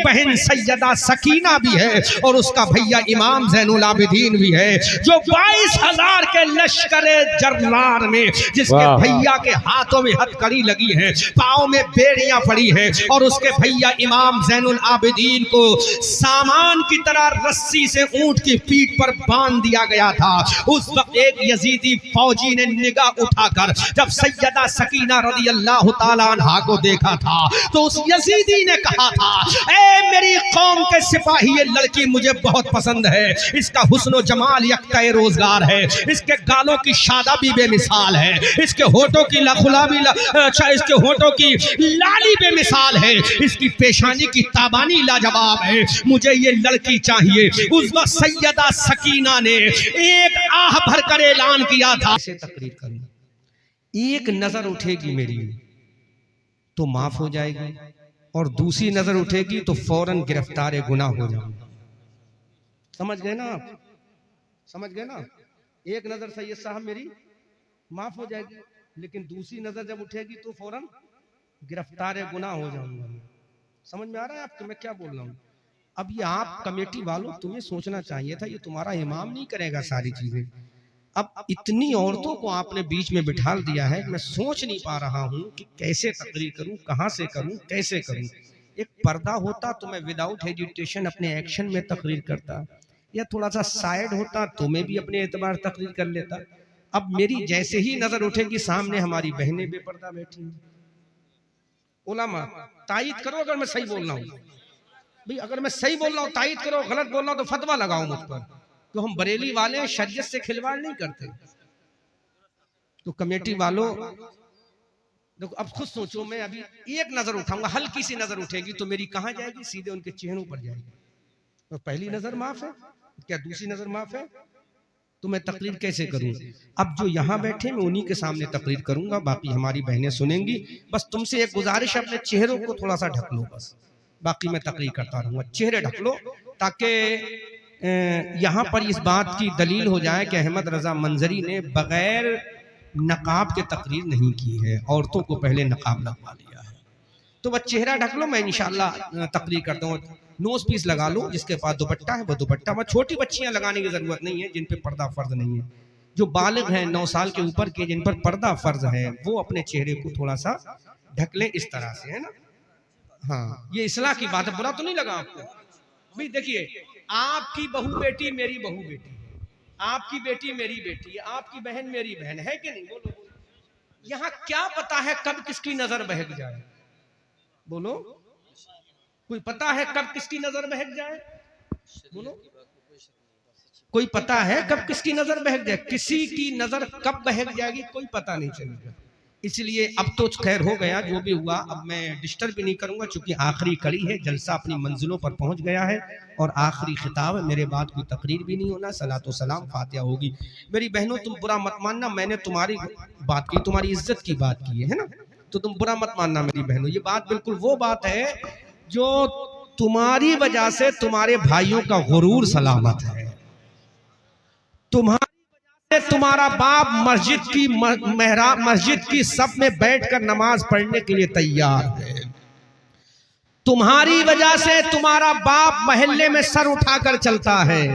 بہن سیدہ سکینہ بھی ہے اور اس کا بھیا امام زین العابدین بھی ہے، جو 22,000 کے لشکر جرار میں جس کے بھیا کے ہاتھوں میں ہتھکڑی لگی ہے، پاؤں میں بیڑیاں پڑی ہے، اور اس کے بھیا امام زین العابدین کو سامان کی طرح رسی سے اونٹ کی پیٹھ پر باندھ دیا گیا تھا۔ اس وقت ایک یزیدی فوجی نے نگاہ اٹھا کر جب سیدہ سکینہ رضی اللہ تعالیٰ عنہا کو دیکھا تھا تو اس یزیدی نے کہا تھا، اے میری قوم کے سپاہی، یہ لڑکی مجھے بہت پسند ہے، اس کا حسن و جمال یکتہ روزگار ہے، اس کے گالوں کی شادابی بے مثال ہے، اس کے ہونٹوں کی اس کے ہونٹوں کی لالی بے مثال ہے، اس کی پیشانی کی تابانی لاجواب ہے، مجھے یہ لڑکی چاہیے۔ اس وقت سیدہ سکینہ نے ایک آہ بھر کر اعلان کیا تھا، ایسے تقریر کروں، ایک نظر اٹھے گی میری تو معاف ہو جائے گی، اور دوسری نظر اٹھے گی تو فوراً گرفتار گناہ ہو جاؤں گا۔ سمجھ گئے نا آپ؟ سمجھ گئے نا؟ ایک نظر سید صاحب میری معاف ہو جائے گی، لیکن دوسری نظر جب اٹھے گی تو فوراً گرفتار گناہ ہو جاؤں گا۔ سمجھ میں آ رہا ہے آپ کو میں کیا بول رہا ہوں؟ اب یہ آپ کمیٹی والوں تمہیں سوچنا چاہیے تھا، یہ تمہارا امام نہیں کرے گا ساری چیزیں۔ اب اتنی عورتوں کو آپ نے بیچ میں بٹھال دیا ہے، میں سوچ نہیں پا رہا ہوں کہ کیسے تقریر کروں، کہاں سے کروں، کیسے کروں۔ ایک پردہ ہوتا تو میں وداؤٹ ہیجیٹیشن اپنے ایکشن میں تقریر کرتا، یا تھوڑا سا سائیڈ ہوتا تو میں بھی اپنے اعتبار تقریر کر لیتا۔ اب میری جیسے ہی نظر اٹھے گی سامنے ہماری بہنیں بے پردہ بیٹھی ہیں۔ علماء تائید کرو اگر میں صحیح بول رہا ہوں، بھئی اگر میں صحیح بول رہا ہوں تائید کرو، غلط بول رہا ہوں تو فتویٰ لگاؤ مجھ پر، کہ ہم بریلی والے ہیں، شریعت سے کھلواڑ نہیں کرتے۔ تو کمیٹی والوں دیکھو، اب خود سوچو، میں ابھی ایک نظر اٹھاؤں گا، ہلکی سی نظر اٹھے گی تو میری کہاں جائے گی؟ سیدھے ان کے چہروں پر جائے گی۔ تو پہلی نظر معاف ہے، کیا دوسری نظر معاف ہے؟ تو میں تقریر کیسے کروں؟ اب جو یہاں بیٹھے میں انہی کے سامنے تقریر کروں گا، باقی ہماری بہنیں سنیں گی۔ بس تم سے ایک گزارش، اپنے چہروں کو تھوڑا سا ڈھک لو، بس باقی میں تقریر کرتا رہوں گا۔ چہرے ڈھک لو تاکہ یہاں پر اس بات کی دلیل ہو جائے کہ احمد رضا منظری نے بغیر نقاب کے تقریر نہیں کی ہے، عورتوں کو پہلے نقاب لگوا لیا ہے۔ تو بس چہرہ ڈھک لو، میں انشاءاللہ تقریر کرتا ہوں۔ نوز پیس لگا لو، جس کے پاس دوپٹہ ہے وہ دوپٹہ، وہ چھوٹی بچیاں لگانے کی ضرورت نہیں ہے جن پہ پردہ فرض نہیں ہے۔ جو بالغ ہیں 9 سال کے اوپر کے جن پر پردہ فرض ہے، وہ اپنے چہرے کو تھوڑا سا ڈھک لیں، اس طرح سے، ہے نا؟ ہاں، یہ اصلاح کی بات ہے، برا تو نہیں لگا آپ کو؟ بھئی دیکھیے، آپ کی بہو بیٹی میری بہو بیٹی ہے، آپ کی بیٹی میری بیٹی ہے، آپ کی بہن میری بہن ہے کہ نہیں؟ بولو بولو۔ یہاں کیا پتا ہے کب کس کی نظر بہک جائے؟ بولو، کوئی پتا ہے کب کس کی نظر بہک جائے؟ بولو، کوئی پتا ہے کب کس کی نظر بہک جائے؟ کسی کی نظر کب بہک جائے گی کوئی پتا نہیں چلے گا۔ اس لیے اب تو خیر ہو گیا، جو بھی ہوا اب میں ڈسٹرب بھی نہیں کروں گا، چونکہ آخری کڑی ہے، جلسہ اپنی منزلوں پر پہنچ گیا ہے اور آخری خطاب ہے، میرے بعد کوئی تقریر بھی نہیں ہونا، صلاۃ و سلام فاتحہ ہوگی۔ میری بہنوں تم برا مت ماننا، میں نے تمہاری بات کی، تمہاری عزت کی بات کی ہے نا، تو تم برا مت ماننا میری بہنوں۔ یہ بات بالکل وہ بات ہے جو تمہاری وجہ سے تمہارے بھائیوں کا غرور سلامت ہے، تمہارا باپ مسجد کی صف میں بیٹھ کر نماز پڑھنے کے لیے تیار ہے، تمہاری وجہ سے تمہارا باپ محلے میں سر اٹھا کر چلتا ہے،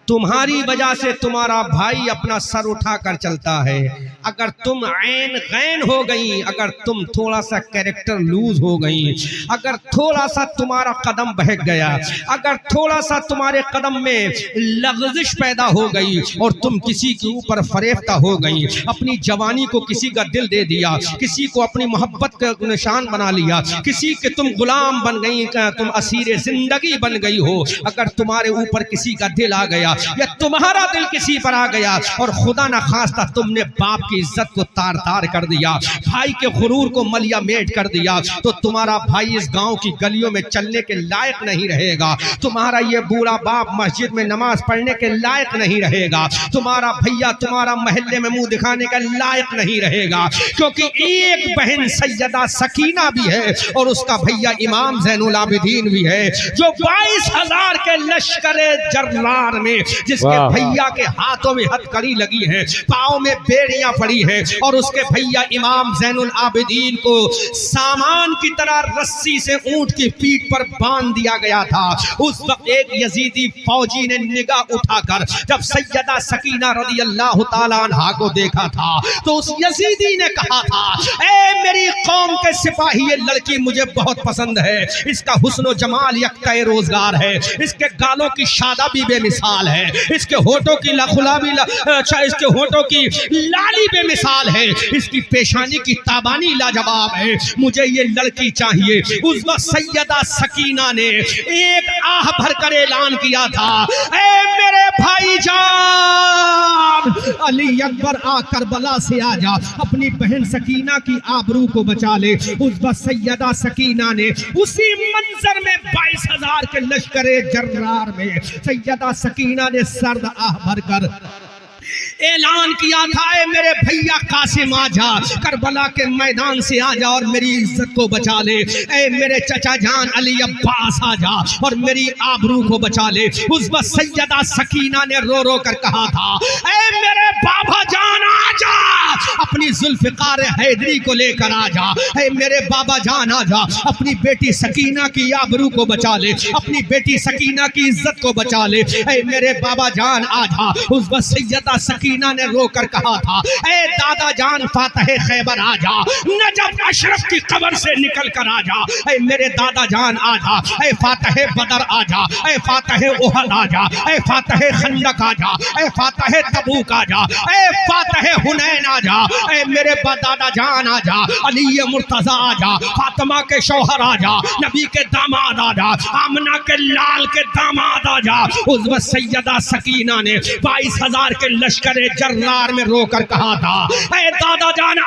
تمہاری وجہ سے تمہارا بھائی اپنا سر اٹھا کر چلتا ہے۔ اگر تم عین غین ہو گئی، اگر تم تھوڑا سا کیریکٹر لوز ہو گئی، اگر تھوڑا سا تمہارا قدم بہک گیا، اگر تھوڑا سا تمہارے قدم میں لغزش پیدا ہو گئی اور تم کسی کے اوپر فریفتہ ہو گئی، اپنی جوانی کو کسی کا دل دے دیا، کسی کو اپنی محبت کا نشان بنا لیا، کسی کے تم غلام بن گئی، تم اسیر زندگی بن گئی ہو، اگر تمہارے اوپر کسی کا دل آ گیا یا تمہارا دل کسی پر آ گیا اور خدا نہ خواستہ تم نے باپ کی عزت کو تار تار کر دیا، بھائی کے غرور کو ملیا میٹ کر دیا، تو تمہارا بھائی اس گاؤں کی گلیوں میں چلنے کے لائق نہیں رہے گا، تمہارا یہ بوڑھا باپ مسجد میں نماز پڑھنے کے لائق نہیں رہے گا، تمہارا بھیا تمہارا محلے میں منہ دکھانے کا لائق نہیں رہے گا، کیونکہ ایک بہن سیدہ سکینہ بھی ہے اور اس کا بھیا امام زین العابدین بھی ہے، جو 22,000 کے لشکر جرار میں جس کے بھیا کے ہاتھوں میں ہتھکڑی لگی ہے، پاؤں میں بیڑیاں پڑی ہیں، اور اس کے بھیا امام زین العابدین کو سامان کی طرح رسی سے اونٹ کی پیٹھ پر باندھ دیا گیا تھا۔ اس وقت ایک یزیدی فوجی نے نگاہ اٹھا کر جب سیدہ سکینہ رضی اللہ تعالیٰ عنہا کو دیکھا تھا تو اس یزیدی نے کہا تھا، اے میری قوم کے سپاہی، یہ لڑکی مجھے بہت پسند ہے، اس کا حسن و جمال یکتاء روزگار ہے، اس کے گالوں کی شادابی بے مثال ہے، اس کے ہونٹوں کی اس کے ہونٹوں کی لالی بے مثال ہے، اس کی پیشانی کی تابانی لاجواب ہے، مجھے یہ لڑکی چاہیے۔ اس وقت سیدہ سکینہ نے ایک آہ بھر کر اعلان کیا تھا، اے میرے بھائی جان علی اکبر، آ کربلا سے آ جا، اپنی بہن سکینہ کی آبرو کو بچا لے۔ اس وقت سیدہ سکینہ نے اسی منظر میں 22,000 کے لشکر جرار میں سیدہ سکینہ نے سرد آہ بھر کر اعلان کیا تھا، اے میرے بھیا قاسم آ جا، کربلا کے میدان سے آ جا اور میری عزت کو بچا لے، اے میرے چچا جان علی عباس آ جا اور میری آبرو کو بچا لے۔ اس وقت سیدہ سکینہ نے رو رو کر کہا تھا، اے میرے بابا جان آ جا، اپنی ذوالفقار حیدری کو لے کر آ جا، اے میرے بابا جان آ جا، اپنی بیٹی سکینہ کی آبرو کو بچا لے، اپنی بیٹی سکینہ کی عزت کو بچا لے، اے میرے بابا جان آ جا۔ اس وقت سیدہ سکینہ نے رو کر کہا تھا، اے دادا جان فاتح خیبر آ جا، نجف اشرف کی قبر سے نکل کر آ جا، اے میرے دادا جان آ جا، اے فاتح بدر آ جا، اے فاتح احد آ جا، اے فاتح خندق آ جا، اے فاتح تبوک آ جا، اے فاتح حنین آ جا، اے میرے دادا جان آ جا، علی مرتضی آ جا، فاطمہ کے شوہر آ جا، نبی کے داماد آ جا، آمنہ کے لال کے داماد آ جا۔ اس وقت سیدہ سکینہ نے 22,000 کے لشکر جرار میں رو کر کہا تھا، اے دادا جان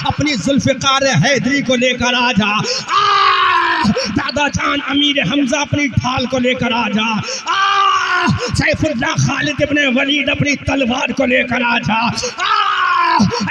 اپنی ذوالفقار حیدری کو لے کر آ جا، دادا جان امیر حمزہ اپنی ڈھال کو لے کر آ جا، سیف اللہ خالد ابن ولید اپنی تلوار کو لے کر آ جا،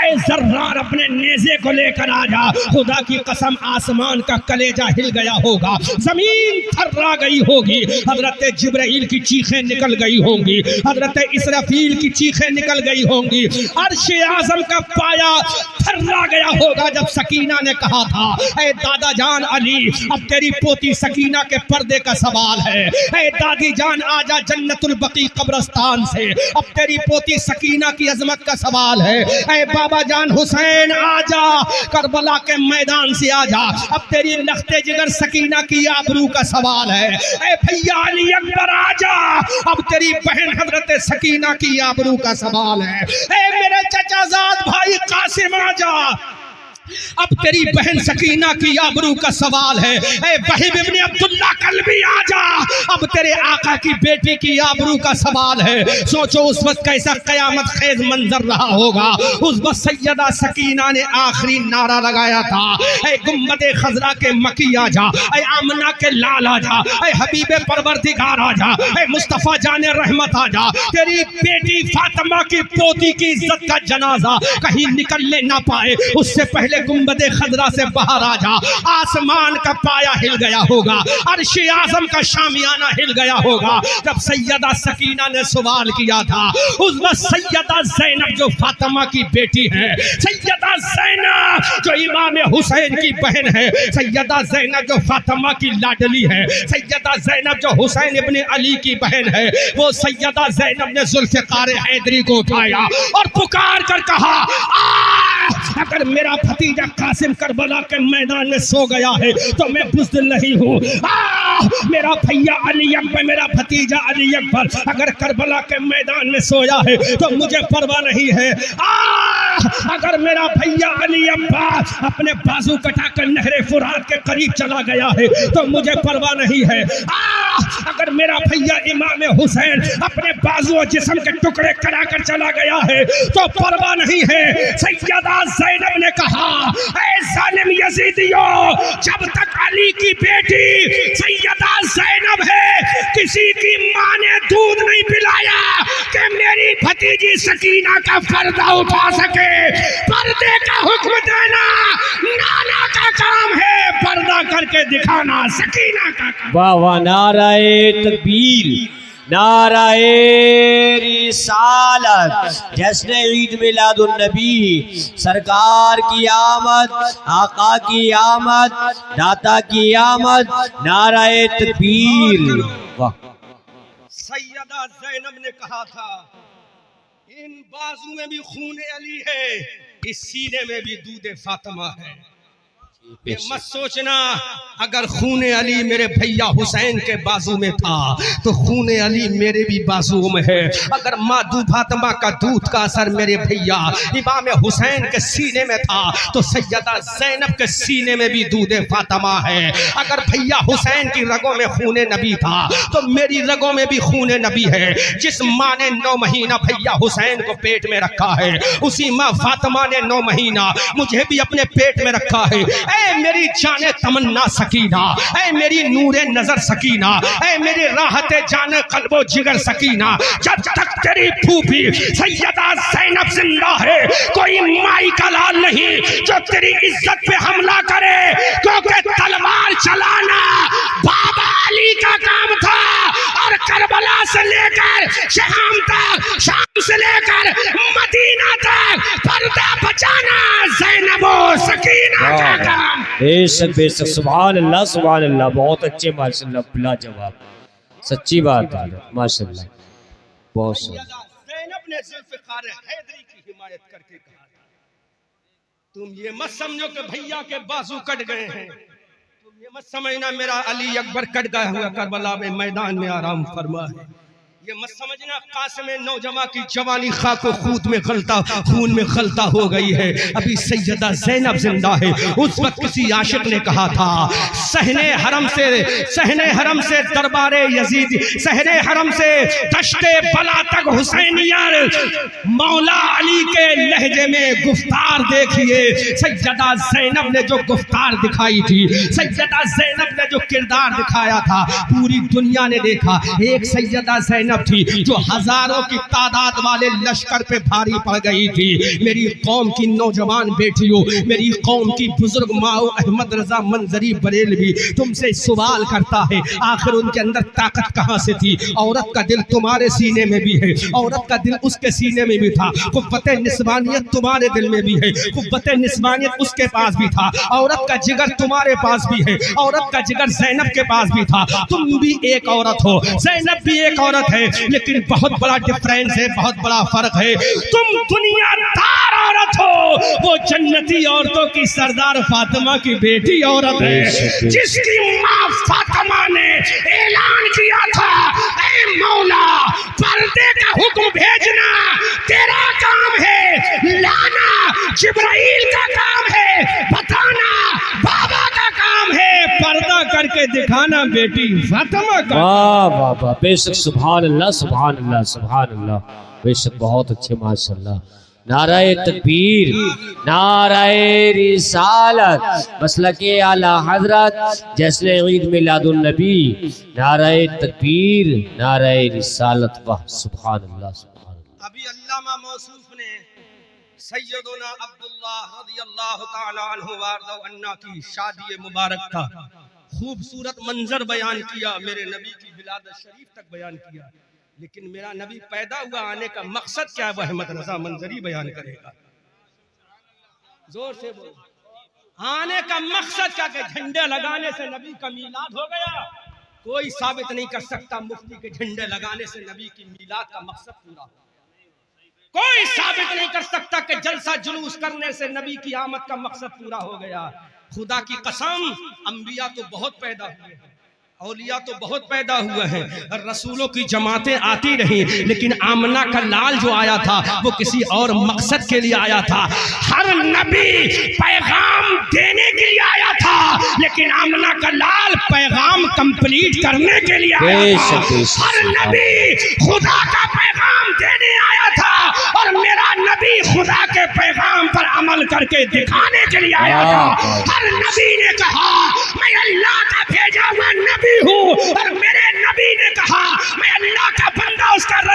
اے زرار اپنے نیزے کو لے کر آ جا۔ خدا کی قسم آسمان کا کلیجہ ہل گیا ہوگا، زمین تھرا گئی ہوگی، حضرت جبرائیل کی چیخیں نکل گئی ہوں گی، حضرت اسرافیل کی چیخیں نکل گئی ہوں گی، عرش اعظم کا پایا تھرا گیا ہوگا جب سکینہ نے کہا تھا، اے دادا جان علی اب تیری پوتی سکینہ کے پردے کا سوال ہے، اے دادی جان آجا جنت البقیع قبرستان سے، اب تیری پوتی سکینہ کی عظمت کا سوال ہے، اے بابا جان حسین آجا کربلا کے میدان سے آجا، اب تیری لخت جگر سکینہ کی آبرو کا سوال ہے، اے بھیا علی اکبر آجا اب تیری بہن حضرت سکینہ کی آبرو کا سوال ہے، اے میرے چچا زاد بھائی قاسم آجا اب تیری بہن سکینہ کی آبرو کا سوال ہے، اے وہب ابن عبداللہ قلبی آجا اب تیرے آقا کی بیٹی کی آبرو کا سوال ہے۔ سوچو اس وقت کیسا قیامت خیز منظر رہا ہوگا۔ اس وقت سیدہ سکینہ نے آخری نعرہ لگایا تھا، اے گنبد خضرا کے مکی آجا، اے آمنہ کے لال آجا، اے حبیب پروردگار آجا، اے مصطفیٰ جان رحمت آجا، تیری بیٹی فاطمہ کی پوتی کی عزت کا جنازہ کہیں نکلنے نہ پائے، اس سے پہلے گنبد خضرا سے باہر آ جا۔ آسمان کا پایا ہل گیا ہوگا، عرش اعظم کا شامیانہ ہل گیا ہوگا جب سیدہ سکینہ نے سوال کیا تھا۔ اس وقت سیدہ زینب جو فاطمہ کی بیٹی ہے، سیدہ زینب جو امام حسین کی بہن ہے، سیدہ زینب جو فاطمہ کی لاڈلی ہے، سیدہ زینب جو حسین ابن علی کی بہن ہے، وہ سیدہ زینب نے ذوالفقار حیدری کو اٹھایا اور پکار کر کہا، اگر میرا بھتیجا قاسم کربلا کے میدان میں سو گیا ہے تو میں بزدل نہیں ہوں، میرا بھیا علی اکبر، میرا بھتیجا علی اکبر اگر کربلا کے میدان میں سویا ہے تو مجھے پرواہ نہیں ہے، اگر میرا بھیا علی اکبر اپنے بازو کٹا کر نہر فرات کے قریب چلا گیا ہے تو مجھے پرواہ نہیں ہے، اگر میرا بھیا امام حسین اپنے بازو و جسم کے ٹکڑے کرا کر چلا گیا ہے تو پرواہ نہیں ہے۔ سیدہ زینب نے کہا، اے ظالم یزیدیو، جب تک علی کی بیٹی سیدہ زینب ہے کسی کی ماں نے دودھ نہیں پلایا کہ میری بھتیجی سکینہ کا پردہ اٹھا سکے۔ پردے کا حکم دینا نانا کا کام ہے، پردہ کر کے دکھانا سکینہ کا کام۔ واہ واہ، نعرہ تکبیر، نعرہ رسالت، جشن عید میلاد النبی، سرکار کی آمد، آقا کی آمد، داتا کی آمد، نعرہ تکبیر۔ واہ! سیدہ زینب نے کہا تھا ان بازو میں بھی خون علی ہے، اس سینے میں بھی دودھ فاطمہ ہے۔ یہ مت سوچنا اگر خون علی میرے بھیا حسین کے بازو میں تھا تو خون علی میرے بھی بازو میں ہے۔ اگر مادو فاطمہ کا دودھ کا اثر میرے بھیا امام حسین کے سینے میں تھا تو سیدہ زینب کے سینے میں بھی دودھ فاطمہ ہے۔ اگر بھیا حسین کی رگوں میں خون نبی تھا تو میری رگوں میں بھی خون نبی ہے۔ جس ماں نے 9 مہینہ بھیا حسین کو پیٹ میں رکھا ہے اسی ماں فاطمہ نے 9 مہینہ مجھے بھی اپنے پیٹ میں رکھا ہے۔ اے میری جان تمنا سکینہ، اے میری نور نظر سکینہ، اے میری راحت جان قلب و جگر سکینہ، جب تک تیری پھوپھی سیدہ زینب زندہ ہے کوئی مائی کا لال نہیں جو تیری عزت پہ حملہ کرے، کیونکہ تلوار چلانا بابا علی کا کام تھا اور کربلا سے لے کر شام تک، شام سے لے کر مدینہ تک پردہ بچانا زینب و سکینہ کا کام۔ بے شک بے شک، سبحان اللہ سبحان اللہ، بہت اچھے ماشاءاللہ، بلا جواب، سچی بات ہے ماشاءاللہ، بہت سیدہ زینب نے ذوالفقار حیدری کی حمایت کر کے کہا تم یہ مت سمجھو کہ بھیا کے بازو کٹ گئے ہیں، تم یہ مت سمجھنا میرا علی اکبر کٹ گیا ہوا کربلا میں میدان میں آرام فرما ہے، یہ مت سمجھنا قاسم نوجواں کی جوانی خاک و خون میں غلطہ ہو گئی ہے، ابھی سیدہ زینب زندہ ہے۔ اس وقت کسی عاشق نے کہا تھا صحن حرم سے دربار یزید، صحن حرم سے دشت بلا تک حسینیار، مولا علی کے لہجے میں گفتار دیکھیے۔ سیدہ زینب نے جو گفتار دکھائی تھی، سیدہ زینب نے جو کردار دکھایا تھا پوری دنیا نے دیکھا۔ ایک سیدہ زینب تھی جو ہزاروں کی تعداد والے لشکر پہ بھاری پڑ گئی تھی۔ میری قوم کی نوجوان بیٹیوں، میری قوم کی بزرگ ماں احمد رضا منظری بریلوی تم سے سوال کرتا ہے آخر ان کے اندر طاقت کہاں سے تھی؟ عورت کا دل تمہارے سینے میں بھی ہے، عورت کا دل اس کے سینے میں بھی تھا، قوت نسوانیت تمہارے دل میں بھی ہے، قوت نسوانیت اس کے پاس بھی تھا، عورت کا جگر تمہارے پاس بھی ہے، عورت کا جگر زینب کے پاس بھی تھا۔ تم بھی ایک عورت ہو، زینب بھی ایک عورت ہے، لیکن بہت بڑا ڈفرینس ہے، بہت بڑا فرق ہے۔ تم دنیا دار عورت ہو، وہ جنتی عورتوں کی سردار فاطمہ کی بیٹی عورت ہے، جس کی ماں فاطمہ نے اعلان کیا تھا اے مولا پردے کا حکم بھیجنا تیرا کام ہے، لانا جبرائیل کا کام ہے، بتانا بابا کا کام ہے، پردہ کر کے دکھانا بیٹی فاطمہ کا۔ واہ واہ واہ، بے شک سبحان اللہ سبحان اللہ سبحان اللہ، بے شک بہت اچھے ماشاءاللہ۔ نعرہ تکبیر، نعرہ رسالت، مسلک اعلی حضرت، جشن عید میلاد النبی، نعرہ تکبیر، نعرہ رسالت، واہ سبحان اللہ سبحان اللہ۔ ابھی علامہ موصوف نے سیدنا عبداللہ رضی اللہ تعالی عنہ وارض عنا کی شادی مبارک کا خوبصورت منظر بیان کیا، میرے نبی کی ولادت شریف تک بیان کیا، لیکن میرا نبی پیدا ہوا آنے کا مقصد کیا ہے وہ احمد رضا منظری بیان کرے گا۔ زور سے بولو، آنے کا مقصد کیا کہ جھنڈے لگانے سے نبی کا میلاد ہو گیا؟ کوئی ثابت نہیں کر سکتا مفتی کے جھنڈے لگانے سے نبی کی میلاد کا مقصد پورا ہو، کوئی ثابت نہیں کر سکتا کہ جلسہ جلوس کرنے سے نبی کی آمد کا مقصد پورا ہو گیا۔ خدا کی قسم انبیاء تو بہت پیدا ہوئے ہیں، اولیاء تو بہت پیدا ہوئے ہیں، رسولوں کی جماعتیں آتی رہی، لیکن آمنہ کا لال جو آیا تھا وہ کسی اور مقصد کے لیے آیا تھا۔ ہر نبی پیغام دینے کے لیے آیا تھا، لیکن آمنہ کا لال پیغام کمپلیٹ کرنے کے لیے آیا تھا۔ ہر نبی خدا کا پیغام دینے آیا تھا اور میرا نبی خدا کے پیغام پر عمل کر کے دکھانے کے لیے آیا تھا۔ ہر نبی نے کہا میں اللہ کا بھیجا ہوا نبی ہوں، اور میرے نبی نے کہا میں اللہ کا بندہ اس کا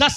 10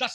10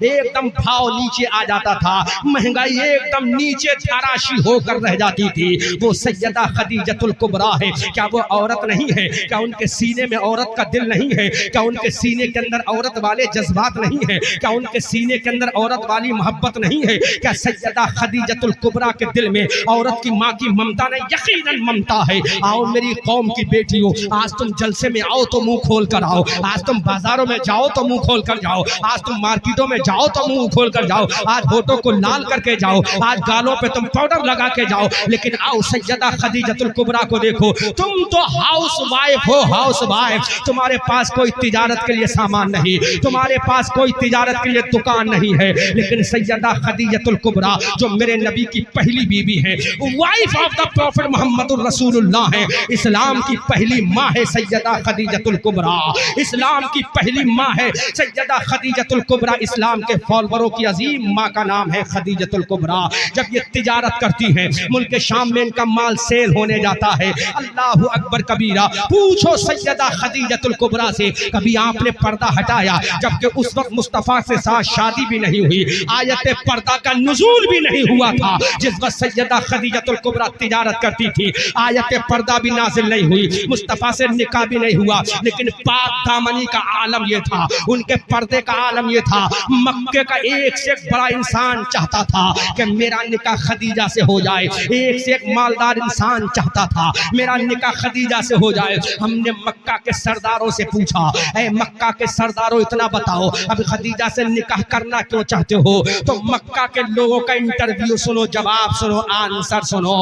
ایک دم بھاؤ نیچے آ جاتا تھا, مہنگائی ایک دم نیچے دھراشی ہو کر رہ جاتی تھی. وہ سیدہ خدیجۃ الکبریٰ ہے, کیا وہ عورت نہیں ہے؟ کیا ان کے سینے میں عورت کا دل نہیں ہے؟ کیا ان کے سینے کے اندر عورت والے جذبات نہیں ہیں؟ کیا ان کے سینے کے اندر عورت والی محبت نہیں ہے؟ کیا سیدہ خدیجۃ الکبریٰ کے دل میں عورت کی ماں کی ممتا نہیں؟ یقیناً ممتا ہے. آؤ میری قوم کی بیٹیوں, آج تم جلسے میں آؤ تو منہ کھول کر آؤ, آج تم بازاروں میں جاؤ تو منہ کھول کر جاؤ, آج تم مارکیٹوں میں جاؤ تو منہ کھول کر جاؤ, آج ہونٹوں کو لال کر کے جاؤ, آج گالوں پہ تم پاؤڈر لگا کے جاؤ, لیکن آؤ سیدہ خدیجۃ الکبریٰ کو دیکھو. تم تو ہاؤس وائف ہو, ہاؤس وائف. تمہارے پاس کوئی تجارت کے لیے سامان نہیں, تمہارے پاس کوئی تجارت کے لیے دکان نہیں ہے, لیکن سیدہ خدیجۃ الکبریٰ جو میرے نبی کی پہلی بیوی ہے, وائف آف دا پروفٹ محمد الرسول اللہ ہے, اسلام کی پہلی ماں ہے سیدہ خدیجۃ الکبریٰ, اسلام کی پہلی ماں ہے سیدہ خدیجۃ الکبریٰ. اسلام کے فالووروں کی عظیم ماں کا نام ہے خدیجۃ الکبریٰ. جب یہ تجارت کرتی ہیں, ملک شام میں ان کا مال سیل ہونے جاتا ہے, اللہ اکبر کبیرہ. پوچھو سیدہ خدیجۃ الکبریٰ سے, کبھی آپ نے پردہ ہٹایا؟ جبکہ اس وقت مصطفیٰ سے ساتھ شادی بھی نہیں ہوئی, آیت پردہ کا نزول بھی نہیں ہوا تھا. جس وقت سیدہ خدیجۃ الکبریٰ تجارت کرتی تھی, آیت پردہ بھی نازل نہیں ہوئی, مصطفیٰ سے نکاح بھی نہیں ہوا, لیکن پاک دامنی کا عالم یہ تھا, ان کے پردے کا عالم یہ تھا. مکے کا ایک سے ایک بڑا انسان چاہتا تھا کہ میرا نکاح خدیجہ سے ہو جائے, ایک سے ایک مالدار انسان چاہتا تھا میرا نکاح خدیجہ سے ہو جائے. ہم نے مکہ کے سرداروں سے پوچھا, اے مکہ کے سرداروں اتنا بتاؤ, اب خدیجہ سے نکاح کرنا کیوں چاہتے ہو؟ تو مکہ کے لوگوں کا انٹرویو سنو, جواب سنو, آنسر سنو.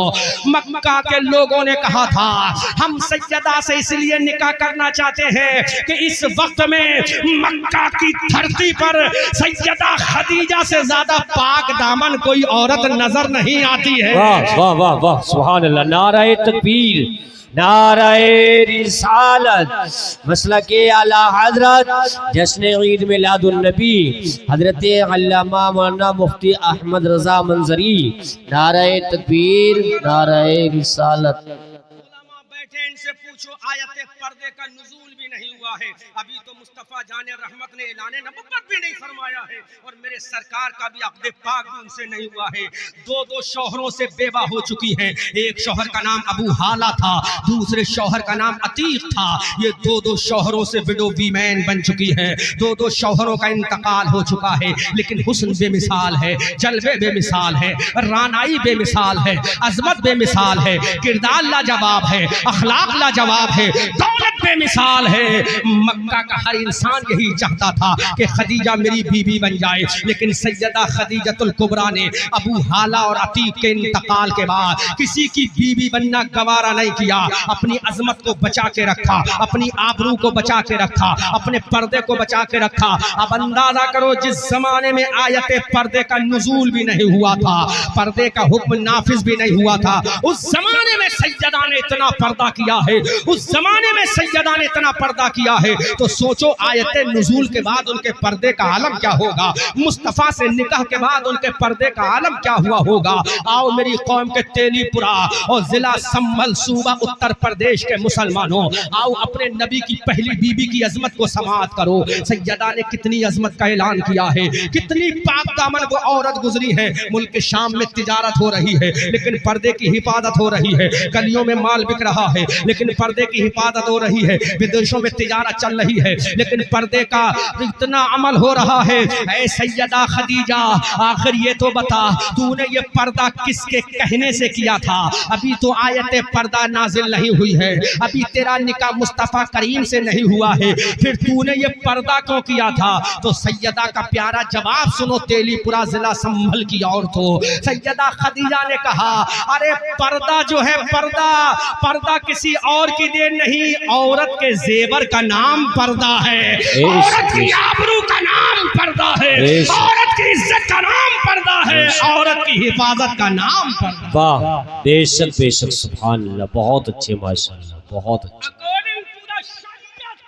مکہ کے لوگوں نے کہا تھا ہم سیدہ سے اس لیے نکاح کرنا چاہتے ہیں کہ اس وقت میں مکہ کی دھرتی پر سیدہ خدیجہ سے زیادہ پاک دامن کوئی عورت نظر نہیں آتی ہے. واہ واہ واہ واہ, سبحان اللہ. نعرہ تکبیر, نعرہ رسالت. مسلک اعلی حضرت جشن عید میلاد النبی حضرت علامہ مولانا مفتی احمد رضا منظری. نعرہ تکبیر, نعرہ رسالت. علماء بیٹھے, ان سے پوچھو آیت پردے کا نزول بھی نہیں ہوا ہے, ابھی تو مصطفیٰ جان رحمت نے اعلان نبوت بھی نہیں فرمایا ہے, اور میرے سرکار کا بھی عقد پاک بھی ان سے نہیں ہوا ہے. دو شوہروں سے بیوہ ہو چکی ہیں, ایک شوہر کا نام ابو حالہ تھا, دوسرے شوہر کا نام عتیق تھا. یہ دو شوہروں سے وڈو ویمین بن چکی ہیں, دو شوہروں کا انتقال ہو چکا ہے, لیکن حسن بے مثال ہے, جلوے بے مثال ہے, رانائی بے مثال ہے, عظمت بے مثال ہے, کردار لاجواب ہے, اخلاق لاجواب ہے, دولت بے مثال ہے. مکہ کا ہر انسان یہی چاہتا تھا کہ خدیجہ میری بیوی بن جائے, لیکن سیدہ خدیجۃ الکبریٰ نے ابو حالہ اور عتیق کے انتقال کے بعد کسی کی بیوی بننا گوارا نہیں کیا. اپنی عظمت کو بچا کے رکھا, اپنی آبرو کو بچا کے رکھا, اپنے پردے کو بچا کے رکھا. اب اندازہ کرو, جس زمانے میں آیت پردے کا نزول بھی نہیں ہوا تھا, پردے کا حکم نافذ بھی نہیں ہوا تھا, اس زمانے میں سیدہ نے اتنا پردہ کیا ہے, اس زمانے میں سیدہ نے اتنا پردہ کیا ہے, تو سوچو آیت نزول کے بعد ان کے پردے کا عالم کیا ہوگا, مصطفیٰ سے نکاح کے بعد ان کے پردے کا عالم کیا ہوا ہوگا. آؤ میری قوم کے تیلی پورا اور ضلع سنبھل صوبہ اتر پردیش کے مسلمانوں, آؤ اپنے نبی کی پہلی بیوی کی عظمت کو سماعت کرو. سیدہ نے کتنی عظمت کا اعلان کیا ہے, کتنی پاک دامن وہ عورت گزری ہے. ملک شام میں تجارت ہو رہی ہے, لیکن پردے کی حفاظت ہو رہی ہے. گلیوں میں مال بک رہا ہے, لیکن پردے کی حفاظت ہو رہی ہے. ودیشوں میں تجارت چل رہی ہے, لیکن پردے کا اتنا عمل ہو رہا ہے. اے سیدہ خدیجہ, آخر یہ تو بتا, تو نے یہ پردہ کس کے کہنے سے کیا تھا؟ ابھی تو آیت پردہ نازل نہیں ہوئی ہے, ابھی تیرا نکاح مصطفیٰ کریم سے نہیں ہوا ہے, پھر تو نے یہ پردہ کیوں کیا تھا؟ تو سیدہ کا پیارا جواب سنو, تیلی پورا ضلع سنبھل کی عورتوں. سیدہ خدیجہ نے کہا, ارے پردہ جو ہے, پردہ کسی اور کی دین نہیں, عورت کے زیور کا نام پردہ ہے, عورت کی آبرو کا نام پردہ ہے, عورت کی عزت کا نام پردہ ہے, عورت کی حفاظت کا نام پردہ. واہ, بے شک بے شک, سبحان اللہ. بہت اچھے, ماشاءاللہ, بہت اچھے. According to the Shariat,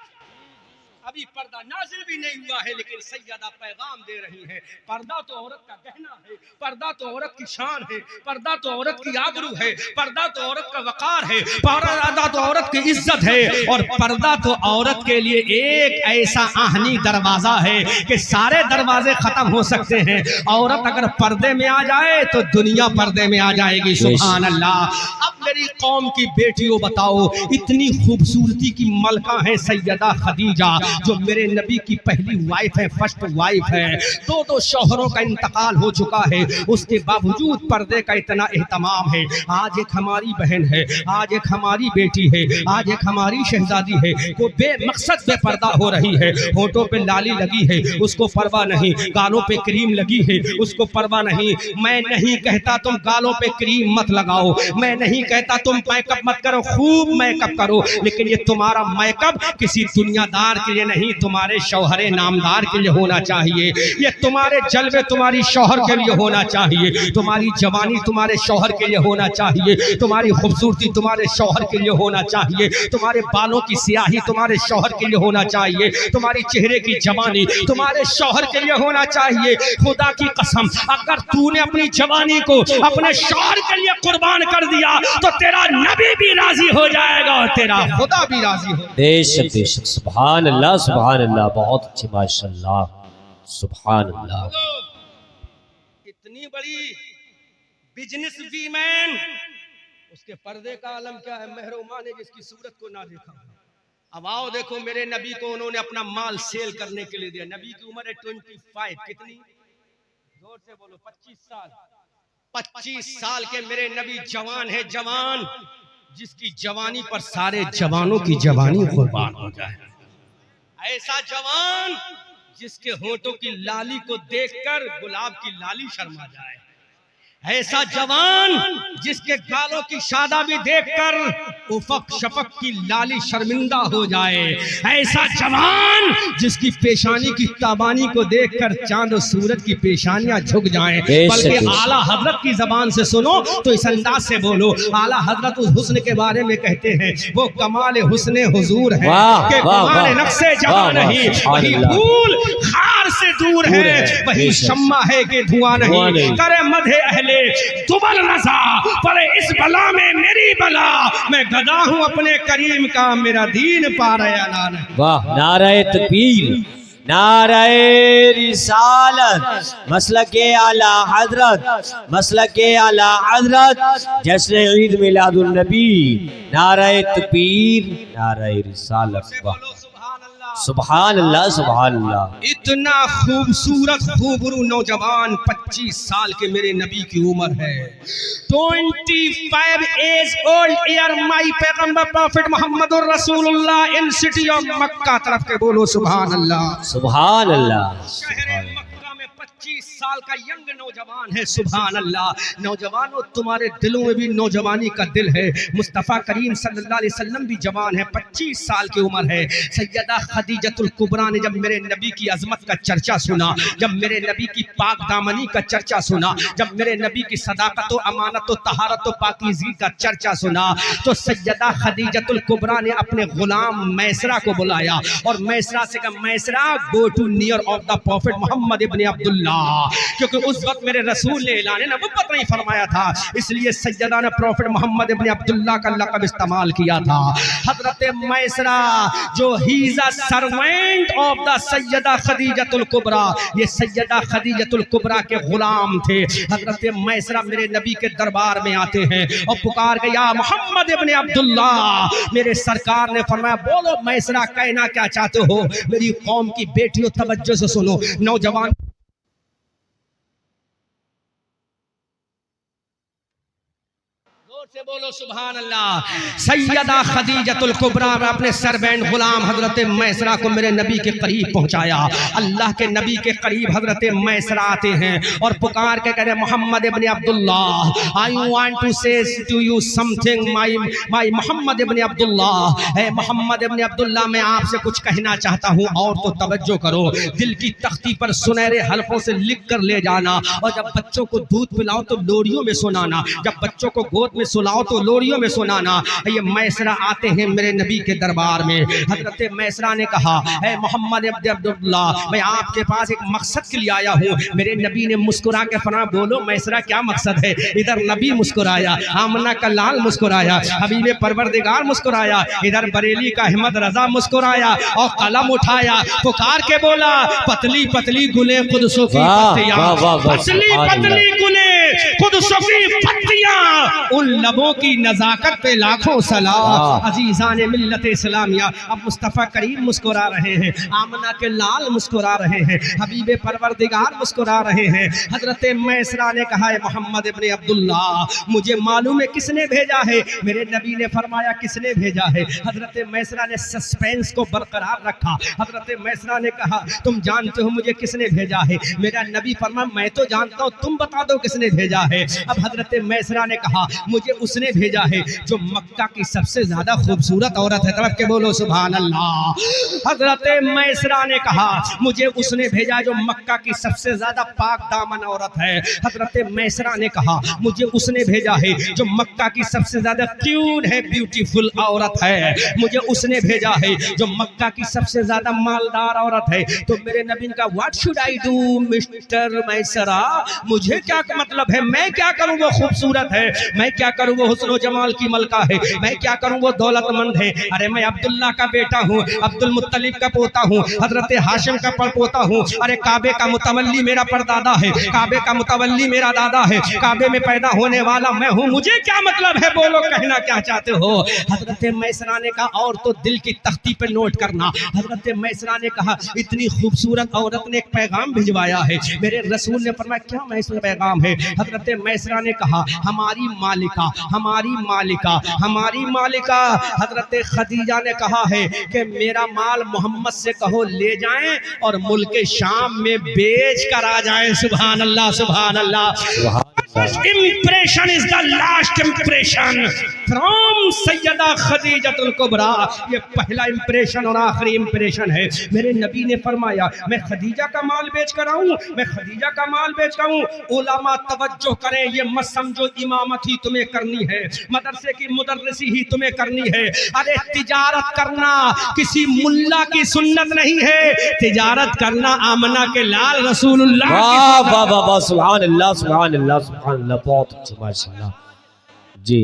ابھی پردہ پردہ نازل بھی نہیں ہوا ہے، لیکن سیدہ پیغام دے رہی ہیں پردہ تو عورت کا گہنا ہے، پردہ تو عورت کی شان ہے، پردہ تو عورت کی آبرو ہے، پردہ تو عورت کا وقار ہے، پردہ تو عورت کی عزت ہے، اور پردہ تو عورت کے لیے ایک ایسا آہنی دروازہ ہے کہ سارے دروازے ختم ہو سکتے ہیں، عورت اگر پردے میں آ جائے تو دنیا پردے میں آ جائے گی۔ سبحان اللہ۔ اب میری قوم کی بیٹیوں بتاؤ، اتنی خوبصورتی کی ملکہ ہے سیدہ خدیجہ، جو میرے نبی کی پہلی وائف ہے، فرسٹ وائف ہے، دو شوہروں کا انتقال ہو چکا ہے، اس کے باوجود پردے کا اتنا اہتمام ہے۔ آج ایک ہماری بہن ہے، آج ایک ہماری بیٹی ہے، آج ایک ہماری شہزادی ہے، وہ بے مقصد بے پردہ ہو رہی ہے، ہونٹوں پہ لالی لگی ہے، اس کو پرواہ نہیں، گالوں پہ کریم لگی ہے، اس کو پرواہ نہیں۔ میں نہیں کہتا تم گالوں پہ کریم مت لگاؤ، میں نہیں کہتا تم میک اپ مت کرو، خوب میک اپ کرو، لیکن یہ تمہارا میک اپ کسی دنیا دار کے لیے نہیں، تمہارے شوہر نامدار کے لیے ہونا چاہیے، یہ تمہارے جلوے تمہاری شوہر کے لیے ہونا چاہیے، تمہاری جوانی تمہارے شوہر کے لیے ہونا چاہیے، تمہاری خوبصورتی تمہارے شوہر کے لیے ہونا چاہیے، تمہارے بالوں کی سیاہی تمہارے شوہر کے لیے ہونا چاہیے، تمہاری چہرے کی جوانی تمہارے شوہر کے لیے ہونا چاہیے۔ خدا کی قسم، اگر تو نے اپنی جوانی کو اپنے شوہر کے لیے قربان کر دیا تو تیرا نبی بھی راضی ہو جائے گا اور تیرا خدا بھی راضی ہو۔ بے شک بے شک، سبحان اللہ سبحان اللہ، بہت اچھی ماشاءاللہ، سبحان اللہ۔ اتنی بڑی بزنس ویمن، اس کے پردے کا عالم کیا ہے؟ محرومہ نے جس کی صورت کو نہ دیکھا۔ اب آؤ دیکھو، میرے نبی کو انہوں نے اپنا مال سیل کرنے کے لیے دیا۔ نبی کی عمر ہے 25، کتنی؟ زور سے بولو، 25 سال۔ 25 سال کے میرے نبی جوان ہے، جوان، جس کی جوانی پر سارے جوانوں کی جوانی قربان ہو جائے۔ ایسا جوان جس کے ہونٹوں کی لالی کو دیکھ کر گلاب کی لالی شرما جائے، ایسا جوان جس کے گالوں کی شادابی دیکھ کر افق شفق کی لالی شرمندہ ہو جائے، ایسا جوان جس کی پیشانی کی تابانی کو دیکھ کر چاند و سورج کی پیشانیاں جھک جائیں۔ بلکہ اعلیٰ حضرت کی زبان سے سنو تو اس انداز سے بولو، اعلیٰ حضرت اس حسن کے بارے میں کہتے ہیں وہ کمال حسن حضور ہے کہ کمال نقص جہاں نہیں، وہی پھول خار سے دور ہے، وہی شمع ہے کہ دھواں نہیں، کرے مدح اہل دبل رضا پر اس بلا میں میری بلا، میں گدا ہوں اپنے کریم کا، میرا دین پا رہا نان۔ واہ، نعرہ تکبیر، نعرہ رسالت، مسلک اعلی حضرت، مسلک اعلی حضرت، جشن عید میلاد النبی، نعرہ تکبیر، نعرہ رسالت۔ واہ، سبحان اللہ سبحان اللہ۔ اتنا خوبصورت خوبرو نوجوان 25 سال کے میرے نبی کی عمر ہے، 25 ایج اولڈ ایئر، مائی پیغمبر پروفٹ محمد الرسول اللہ ان سٹی آف مکہ، طرف کے بولو سبحان اللہ سبحان اللہ۔ شہر مکہ میں 25 سال کا ینگ نوجوان ہے، سبحان اللہ۔ نوجوانوں، تمہارے دلوں میں بھی نوجوانی کا دل ہے، مصطفیٰ کریم صلی اللہ علیہ وسلم بھی جوان ہے، 25 سال کی عمر ہے۔ سیدہ خدیجۃ الکبریٰ نے جب میرے نبی کی عظمت کا چرچا سنا، جب میرے نبی کی پاک دامنی کا چرچا سنا، جب میرے نبی کی صداقت و امانت و طہارت و پاکیزگی کا چرچا سنا، تو سیدہ خدیجۃ الکبریٰ نے اپنے غلام میسرہ کو بلایا اور میسرہ سے کہا، Maysarah go to near of the prophet Muhammad ibn Abdullah, کیونکہ اس وقت میرے رسول نے اعلان نبوت نہیں فرمایا تھا، اس لیے سیدہ نے پروفٹ محمد ابن عبداللہ کا لقب استعمال کیا تھا۔ حضرت میسرہ جو has a servant of the Sayyida Khadija al-Kubra, یہ سیدہ خدیجۃ الکبریٰ کے غلام تھے۔ حضرت میسرہ میرے نبی کے دربار میں آتے ہیں اور پکار کے، یا محمد ابن عبداللہ، میرے سرکار نے فرمایا، بولو میسرہ کہنا کیا چاہتے ہو؟ میری قوم کی بیٹیوں توجہ سے سنو، نوجوان سے بولو سبحان اللہ۔ سیدہ خدیجۃ الکبریٰ نے اپنے سربینڈ غلام حضرت میسرہ کو میرے نبی کے قریب پہنچایا۔ اللہ کے نبی کے قریب حضرت میسرہ آتے ہیں اور پکار کے کہتے ہیں، محمد ابن عبداللہ، I want to say to you something my محمد ابن عبداللہ، اے محمد ابن عبداللہ، میں آپ سے کچھ کہنا چاہتا ہوں، اور تو توجہ کرو، دل کی تختی پر سنہرے حلقوں سے لکھ کر لے جانا، اور جب بچوں کو دودھ پلاؤ تو لوریوں میں سنانا، جب بچوں کو گود میں سلاؤ سناؤ تو لوریوں میں سنانا. یہ میسرہ آتے ہیں میرے نبی کے دربار میں. حضرت میسرہ نے کہا اے محمد ابن عبداللہ میں آپ کے پاس ایک مقصد کے لیے آیا ہوں. میرے نبی نے مسکرا کے فرمایا بولو میسرہ کیا مقصد ہے. ادھر نبی مسکرایا, آمنہ کا لال مسکرایا, حبیب پروردگار مسکرایا, ادھر بریلی کا احمد رضا مسکرایا اور قلم اٹھایا, پکار کے بولا پتلی پتلی گلیں قدسوں کی پتیاں, پتلی پتلی گلیں قدسوں کی پتیاں, ان لبوں کی نزاکت پہ لاکھوں سلام. عزیزان ملت اسلامیہ, اب مصطفیٰ کریم مسکرا رہے ہیں, آمنہ کے لال مسکرا رہے ہیں, حبیب پروردگار مسکرا رہے ہیں. حضرت میسرہ نے کہا ہے محمد ابن عبداللہ مجھے معلوم ہے کس نے بھیجا ہے. میرے نبی نے فرمایا کس نے بھیجا ہے. حضرت میسرہ نے سسپینس کو برقرار رکھا. حضرت میسرہ نے کہا تم جانتے ہو مجھے کس نے بھیجا ہے. میرا نبی فرمایا میں تو جانتا ہوں, تم بتا دو کس نے بھیجا ہے. اب حضرت میسرہ نے کہا مجھے اس نے بھیجا ہے جو مکہ کی سب سے زیادہ خوبصورت عورت ہے. طرف کے بولو سبحان اللہ. حضرت میسرہ نے کہا مجھے اس نے بھیجا جو مکہ کی سب سے زیادہ پاک دامن عورت ہے. حضرت میسرہ نے کہا مجھے اس نے بھیجا ہے جو مکہ کی سب سے زیادہ کیوٹ ہے, بیوٹیفل عورت ہے. مجھے اس نے بھیجا ہے جو مکہ کی سب سے زیادہ مالدار عورت ہے. تو میرے نبی نے کہا what should I do mister Maysarah, مجھے کیا مطلب ہے, میں کیا کروں وہ خوبصورت ہے, میں کیا کروں وہ حسن و جمال کی ملکہ ہے, میں کیا کروں وہ دولت مند ہے. ارے میں عبداللہ کا بیٹا ہوں, عبد المطلب کا پوتا ہوں, حضرت ہاشم کا پڑپوتا ہوں. ارے کعبے کا متولی میرا پردادا ہے, کعبے کا متولی میرا دادا ہے, کعبے میں پیدا ہونے والا میں ہوں, مجھے کیا مطلب ہے, بولو کہنا کیا چاہتے ہو. حضرت میسرہ نے کہا اور تو دل کی تختی پہ نوٹ کرنا. حضرت میسرہ نے کہا اتنی خوبصورت عورت نے ایک پیغام بھجوایا ہے. میرے رسول نے فرمایا کیا میسرہ پیغام ہے. حضرت میسرہ نے کہا ہماری مالکہ, ہماری مالکہ, ہماری مالکہ حضرت خدیجہ نے کہا ہے کہ میرا مال محمد سے کہو لے جائیں اور ملک شام میں بیچ کر آ جائیں. سبحان اللہ سبحان اللہ. Impression is the last impression from سیدہ خدیجہ الکبریٰ. یہ پہلا امپریشن اور آخری امپریشن ہے. میرے نبی نے فرمایا میں خدیجہ کا مال بیچ کر آؤں, میں خدیجہ کا مال بیچ کر آؤں. علماء توجہ کریں, یہ مت سمجھو امامت ہی تمہیں کرنی ہے, مدرسے کی مدرسی ہی تمہیں کرنی ہے. ارے تجارت کرنا کسی ملا کی سنت نہیں ہے, تجارت کرنا آمنہ کے لال رسول اللہ کی سنت. واہ واہ واہ, سبحان اللہ سبحان اللہ سبحان اللہ, بہت اچھا ماشاء اللہ. جی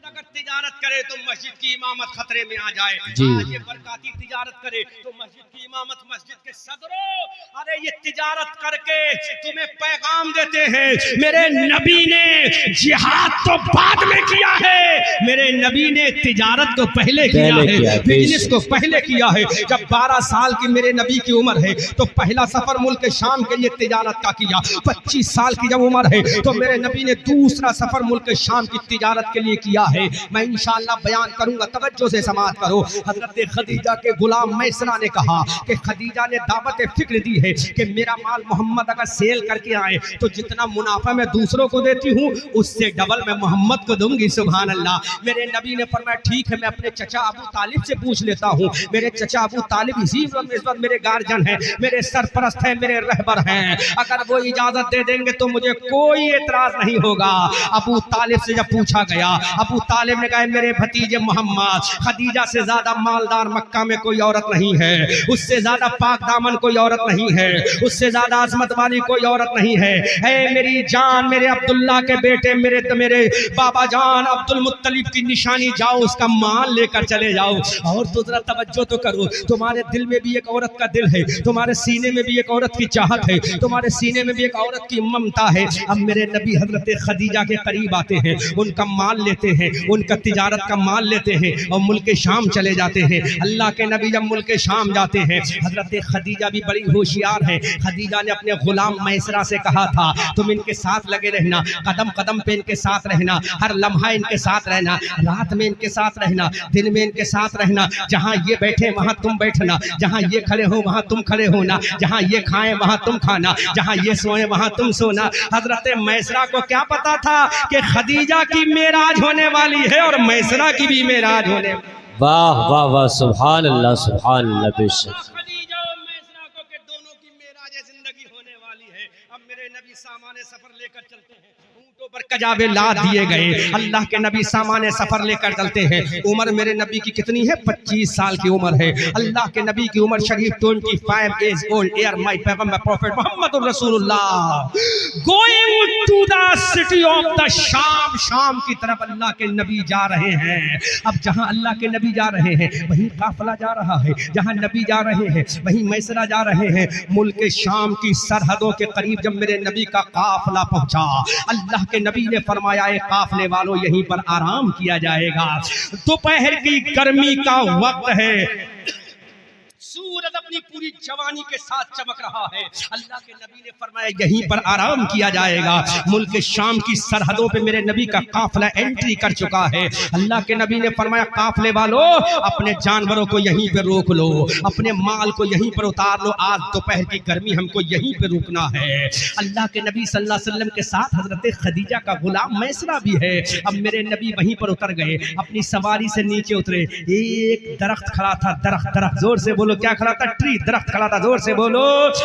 اگر تجارت کرے تو مسجد کی امامت خطرے میں آ جائے. جی یہ برکاتی تجارت کرے تو مسجد کی امامت مسجد کے صدروں. ارے یہ تجارت کر کے تمہیں پیغام دیتے ہیں. میرے نبی نے جہاد تو بعد میں کیا ہے, میرے نبی نے تجارت کو پہلے کیا ہے, بزنس کو پہلے کیا ہے. جب 12 سال کی میرے نبی کی عمر ہے تو پہلا سفر ملک شام کے لیے تجارت کا کیا. 25 سال کی جب عمر ہے تو میرے نبی نے دوسرا سفر ملک شام کی تجارت کے لیے کیا ہے. میں انشاءاللہ بیان کروں گا, توجہ سے سماعت کرو. حضرت خدیجہ کے غلام میسرہ نے کہا کہ خدیجہ نے دعوت فکر دی ہے کہ میرا مال محمد اگر سیل کر کے آئے تو جتنا منافع میں دوسروں کو دیتی ہوں اس سے ڈبل میں محمد کو دوں گی. سبحان اللہ. میرے نبی نے فرمایا ٹھیک ہے, میں اپنے چچا ابو طالب سے پوچھ لیتا ہوں. میرے چچا ابو طالب اسی وقت میرے گارجن ہیں, میرے سرپرست ہیں, میرے رہبر ہیں. اگر وہ اجازت دے دیں گے تو مجھے کوئی اعتراض نہیں ہوگا. ابو طالب سے جب پوچھا گیا, ابو طالب نے کہا میرے بھتیجے محمد, خدیجہ سے زیادہ مالدار مکہ میں کوئی عورت نہیں ہے, اس سے زیادہ پاک دامن کوئی عورت نہیں ہے, اس سے زیادہ عظمت والی کوئی عورت نہیں ہے. اے میری جان, میرے عبداللہ کے بیٹے, میرے بابا جان عبد المطلب کی نشانی, جاؤ اس کا مال لے کر چلے جاؤ. اور تو ذرا توجہ تو کرو, تمہارے دل میں بھی ایک عورت کا دل ہے, تمہارے سینے میں بھی ایک عورت کی چاہت ہے, تمہارے سینے میں بھی ایک عورت کی ممتا ہے. اب میرے نبی حضرت خدیجہ کے قریب آتے ہیں, ان کا مال لیتے ہیں, ان کا تجارت کا مال لیتے ہیں اور ملک شام چلے جاتے ہیں. اللہ کے نبی جب ملک شام جاتے ہیں, حضرت خدیجہ بھی بڑی ہوشیار ہیں. خدیجہ نے اپنے غلام میسرہ سے کہا تھا تم ان کے ساتھ لگے رہنا, قدم قدم پہ ان کے ساتھ رہنا, ہر لمحہ ان کے ساتھ رہنا, رات میں ان کے ساتھ رہنا, دن میں ان کے ساتھ رہنا. جہاں یہ بیٹھے وہاں تم بیٹھنا, جہاں یہ کھڑے ہو وہاں تم کھڑے ہونا, جہاں یہ کھائیں وہاں تم کھانا, جہاں یہ سوئیں وہاں تم سونا. حضرت میسرہ کو کیا پتا تھا کہ خدیجہ کی معراج ہونے والی ہے اور میسرہ کی بھی معراج ہونے. واہ واہ واہ, سبحان اللہ سبحان اللہ. بے شک خدیجہ اور میسرہ کو کہ دونوں کی معراج زندگی ہونے والی ہے. اب میرے نبی سامان سفر لے کر چلتے ہیں, اونٹوں پر کجاوے لاد دیے گئے. اللہ کے نبی سامان سفر لے کر چلتے ہیں. عمر میرے نبی کی کتنی ہے؟ 25 سال کی عمر ہے. اللہ کے نبی کی عمر شریف 25 ایج اولڈ ایئر. مائی پیغمبر پروفیٹ محمد رسول اللہ going to the city of the Sham. Sham کی طرف اللہ کے نبی جا رہے ہیں. اب جہاں اللہ کے نبی جا رہے ہیں وہیں قافلہ جا رہا ہے. جہاں نبی جا رہے ہیں وہیں میسرہ جا رہے ہیں. ملک شام کی سرحدوں کے قریب جب میرے نبی کا قافلہ پہنچا, اللہ کے نبی نے فرمایا اے قافلے والوں یہیں پر آرام کیا جائے گا. دوپہر کی گرمی کا وقت ہے, سورج اپنی پوری جوانی کے ساتھ چمک رہا ہے. اللہ کے نبی نے فرمایا یہیں پر آرام کیا جائے گا. ملک شام کی سرحدوں پہ میرے نبی کا قافلہ انٹری کر چکا ہے. اللہ کے نبی نے فرمایا قافلے والو اپنے جانوروں کو یہیں پہ روک لو, اپنے مال کو یہیں پر اتار لو, آج دوپہر کی گرمی ہم کو یہیں پہ روکنا ہے. اللہ کے نبی صلی اللہ علیہ وسلم کے ساتھ حضرت خدیجہ کا غلام میسرہ بھی ہے. اب میرے نبی وہیں پر اتر گئے, اپنی سواری سے نیچے اترے. ایک درخت کھڑا تھا, درخت زور سے بولو کیا کھڑا تھا؟ ٹری, درخت کھڑا تھا. زور سے بولو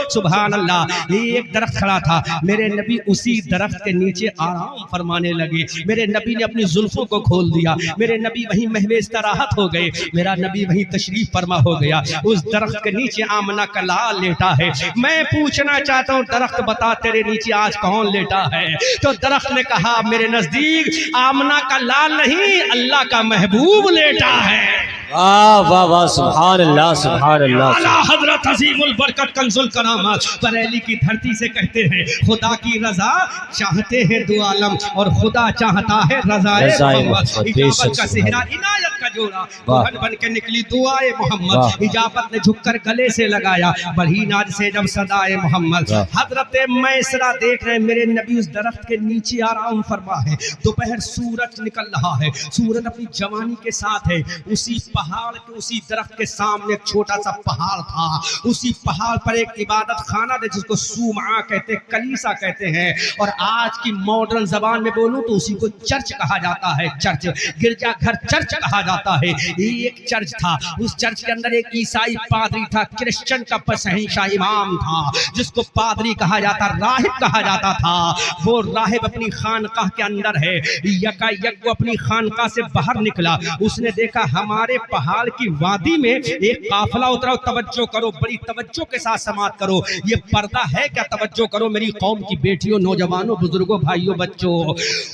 سبحان اللہ. ایک درخت کھڑا تھا. میرے نبی اسی درخت کے نیچے آرام فرمانے لگے. میرے نبی نے اپنی زلفوں کو کھول دیا. میرے نبی وہیں محو استراحت ہو گئے. میرا نبی وہیں تشریف فرما ہو گیا. اس درخت کے نیچے آمنہ کا لال لیٹا ہے. میں پوچھنا چاہتا ہوں درخت بتا تیرے نیچے آج کون لیٹا ہے؟ تو درخت نے کہا میرے نزدیک آمنہ کا لال نہیں, اللہ کا محبوب لیٹا ہے. واہ واہ واہ, سبحان اللہ سبحان اللہ. حضرت عظیم البرکت کنز الکرامات بریلی کی دھرتی سے کہتے ہیں خدا کی رضا چاہتے ہیں دو عالم, اور خدا چاہتا ہے رضا محمد. اجابت کا صحرا عنایت کا جوڑا بن بن کے نکلی دعائے محمد. اجابت نے جھک کر گلے سے لگایا بڑھی ناز سے جب صدائے محمد. حضرت میسرہ دیکھ رہے میرے نبی اس درخت کے نیچے آرام فرما ہے. دوپہر سورج نکل رہا ہے, سورج اپنی جوانی کے ساتھ ہے. اسی پہاڑ کے اسی درخت کے سامنے ایک چھوٹا سا پہاڑ تھا. اسی پہاڑ پر ایک عبادت خانہ تھا جس کو صومعہ کہتے ہیں, کلیسا کہتے ہیں, اور آج کی ماڈرن زبان میں بولوں تو اسی کو چرچ کہا جاتا ہے. چرچ, گرجا گھر چرچ کہا جاتا ہے. ایک چرچ تھا, اس چرچ کے اندر ایک عیسائی پادری تھا, کرسچن کا شہنشاہ امام تھا جس کو پادری کہا جاتا, راہب کہا جاتا تھا. وہ راہب اپنی خانقاہ کے اندر ہے. یکا یک وہ اپنی خانقاہ سے باہر نکلا. اس نے دیکھا ہمارے پہاڑ کی وادی میں ایک قافلہ اترا. توجہ کرو, بڑی توجہ کے ساتھ سماعت کرو. یہ پردہ ہے کیا؟ توجہ کرو میری قوم کی بیٹیوں, نوجوانوں, بزرگوں, بھائیوں, بچوں.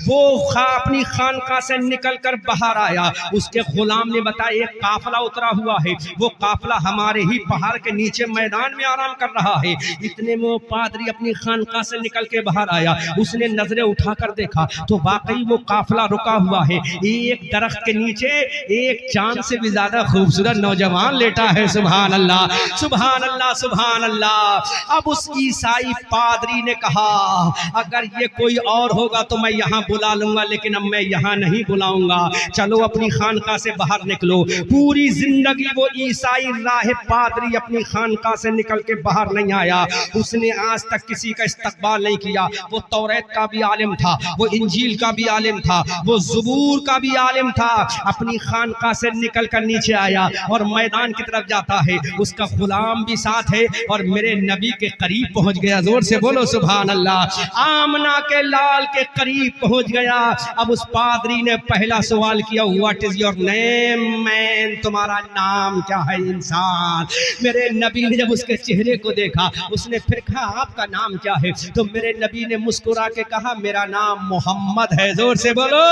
وہ اپنی خانقاہ سے نکل کر باہر آیا. اس کے غلام نے بتایا ایک قافلہ اترا ہوا ہے, وہ قافلہ ہمارے ہی پہاڑ کے نیچے میدان میں آرام کر رہا ہے. اتنے میں وہ پادری اپنی خانقاہ سے نکل کے باہر آیا. اس نے نظریں اٹھا کر دیکھا تو واقعی وہ قافلہ رکا ہوا ہے. ایک درخت کے نیچے ایک چاند سے بھی زیادہ خوبصورت نوجوان لیٹا ہے. سبحان اللہ سبحان اللہ سبحان اللہ. اب اس عیسائی پادری نے کہا اگر یہ کوئی اور ہوگا تو میں یہاں بلا لوں گا, لیکن اب میں یہاں نہیں بلاؤں گا. چلو اپنی خانقاہ سے باہر نکلو. پوری زندگی وہ عیسائی راہب پادری اپنی خانقاہ سے نکل کے باہر نہیں آیا. اس نے آج تک کسی کا استقبال نہیں کیا. وہ توریت کا بھی عالم تھا, وہ انجیل کا بھی عالم تھا, وہ زبور کا بھی عالم تھا. اپنی خانقاہ سے نکل کر نیچے آیا اور میدان کی طرف جاتا ہے. اس کا غلام بھی ساتھ ہے اور میرے نبی کے قریب پہنچ گیا. زور سے بولو سبحان اللہ. آمنہ کے لال کے قریب پہنچ گیا. اب اس پادری نے پہلا سوال کیا واٹ از یور نیم مین, تمہارا نام کیا ہے انسان. میرے نبی نے جب اس کے چہرے کو دیکھا اس نے پھر کہا آپ کا نام کیا ہے؟ تو میرے نبی نے مسکرا کے کہا میرا نام محمد ہے. زور سے بولو,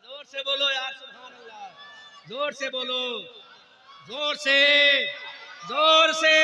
زور سے بولو یار سبحان اللہ, زور سے بولو, زور سے, زور سے.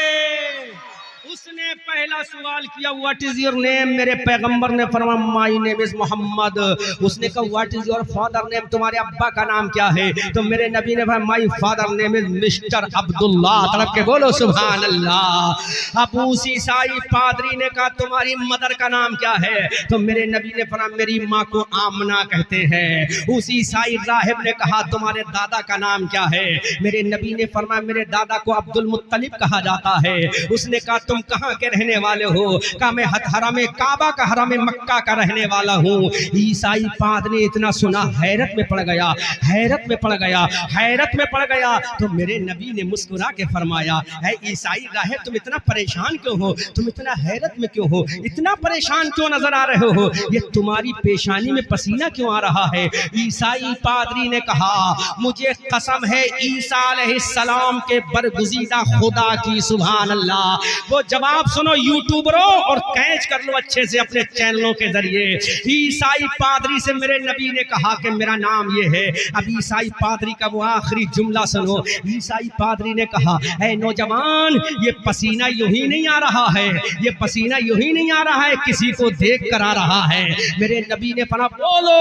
اس نے پہلا سوال کیا واٹ از یور نیم. میرے پیغمبر نے فرمایا مائی نیم از محمد. اس نے کہا what is your father name, تمہارے ابا کا نام کیا ہے؟ تو میرے نبی نے فرمایا my father name is mister عبداللہ. طرف کے بولو سبحان اللہ. اب اس عیسائی پادری نے کہا تمہاری مدر کا نام کیا ہے؟ تو میرے نبی نے فرمایا میری ماں کو آمنہ کہتے ہیں. اس عیسائی راہب نے کہا تمہارے دادا کا نام کیا ہے؟ میرے نبی نے فرمایا میرے دادا کو عبد المطلب کہا جاتا ہے. اس نے کہا تم کہاں کے رہنے والے ہو؟ کہا میں حرم کعبہ کا حرم مکہ کا رہنے والا ہوں۔ عیسائی پادری اتنا سنا حیرت میں پڑ گیا، حیرت میں پڑ گیا، حیرت میں پڑ گیا۔ تو میرے نبی نے مسکرا کے فرمایا اے عیسائی راہب تم اتنا پریشان کیوں ہو؟ تم اتنا حیرت میں کیوں ہو؟ اتنا پریشان کیوں نظر آ رہے ہو؟ یہ تمہاری پیشانی میں پسینہ کیوں آ رہا ہے؟ عیسائی پادری نے کہا مجھے قسم ہے عیسیٰ علیہ السلام کے برگزیدہ خدا کی، سبحان اللہ۔ وہ جواب سنو یوٹیوبروں اور کیچ کر لو اچھے سے اپنے چینلوں کے ذریعے۔ عیسائی پادری سے میرے نبی نے کہا کہ میرا نام یہ ہے۔ اب عیسائی پادری کا وہ آخری جملہ سنو۔ عیسائی پادری نے کہا اے نوجوان یہ پسینہ یوں ہی نہیں آ رہا ہے، یہ پسینہ یوں ہی نہیں آ رہا ہے، کسی کو دیکھ کر آ رہا ہے۔ میرے نبی نے فرمایا بولو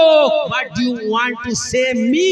what do you want to say me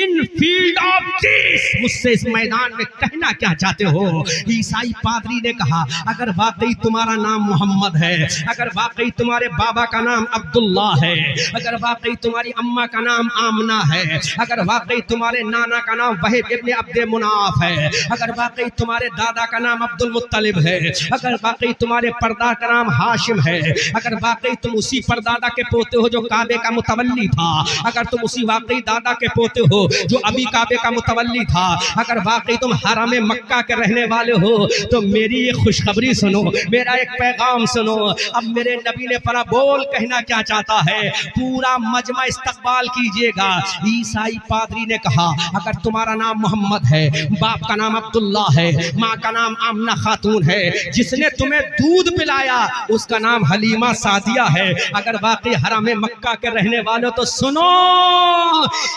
in field of this؟ مجھ سے اس میدان میں کہنا کیا چاہتے ہو؟ عیسائی پادری نے کہا اگر واقعی تمہارا نام محمد ہے، اگر واقعی تمہارے بابا کا نام عبداللہ ہے، اگر واقعی تمہاری اماں کا نام آمنہ ہے، اگر واقعی تمہارے نانا کا نام وہب ابن عبد مناف ہے، اگر واقعی تمہارے دادا کا نام عبد المطلب ہے، اگر واقعی تمہارے پردادا کا نام ہاشم ہے، اگر واقعی تم اسی پردادا کے پوتے ہو جو کعبے کا متولی تھا، اگر تم اسی واقعی دادا کے پوتے ہو جو ابھی کعبے کا متولی تھا، اگر واقعی تم حرم مکہ کے رہنے والے ہو تو میری یہ خوشخبری سنو، میرا ایک پیغام سنو۔ اب میرے نبی نے فرمایا بول کہنا کیا چاہتا ہے؟ پورا مجمع استقبال کیجئے گا۔ عیسائی پادری نے کہا اگر تمہارا نام محمد ہے، باپ کا نام عبداللہ ہے، ماں کا نام آمنہ خاتون ہے، جس نے تمہیں دودھ پلایا اس کا نام حلیمہ سعدیہ ہے، اگر واقعی حرم مکہ کے رہنے والے تو سنو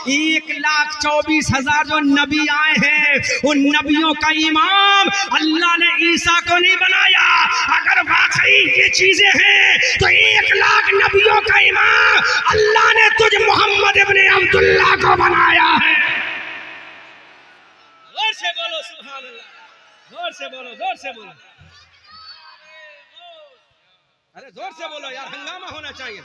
1,24,000 جو نبی آئے ہیں ان نبیوں کا امام اللہ نے عیسیٰ کو نہیں بنایا۔ اگر واقعی یہ چیزیں ہیں تو 1,00,000 نبیوں کا امام اللہ نے تجھ محمد ابن عبداللہ کو بنایا ہے۔ زور سے بولو سبحان اللہ، زور سے بولو، زور سے بولو، ارے زور سے بولو یار، ہنگامہ ہونا چاہیے۔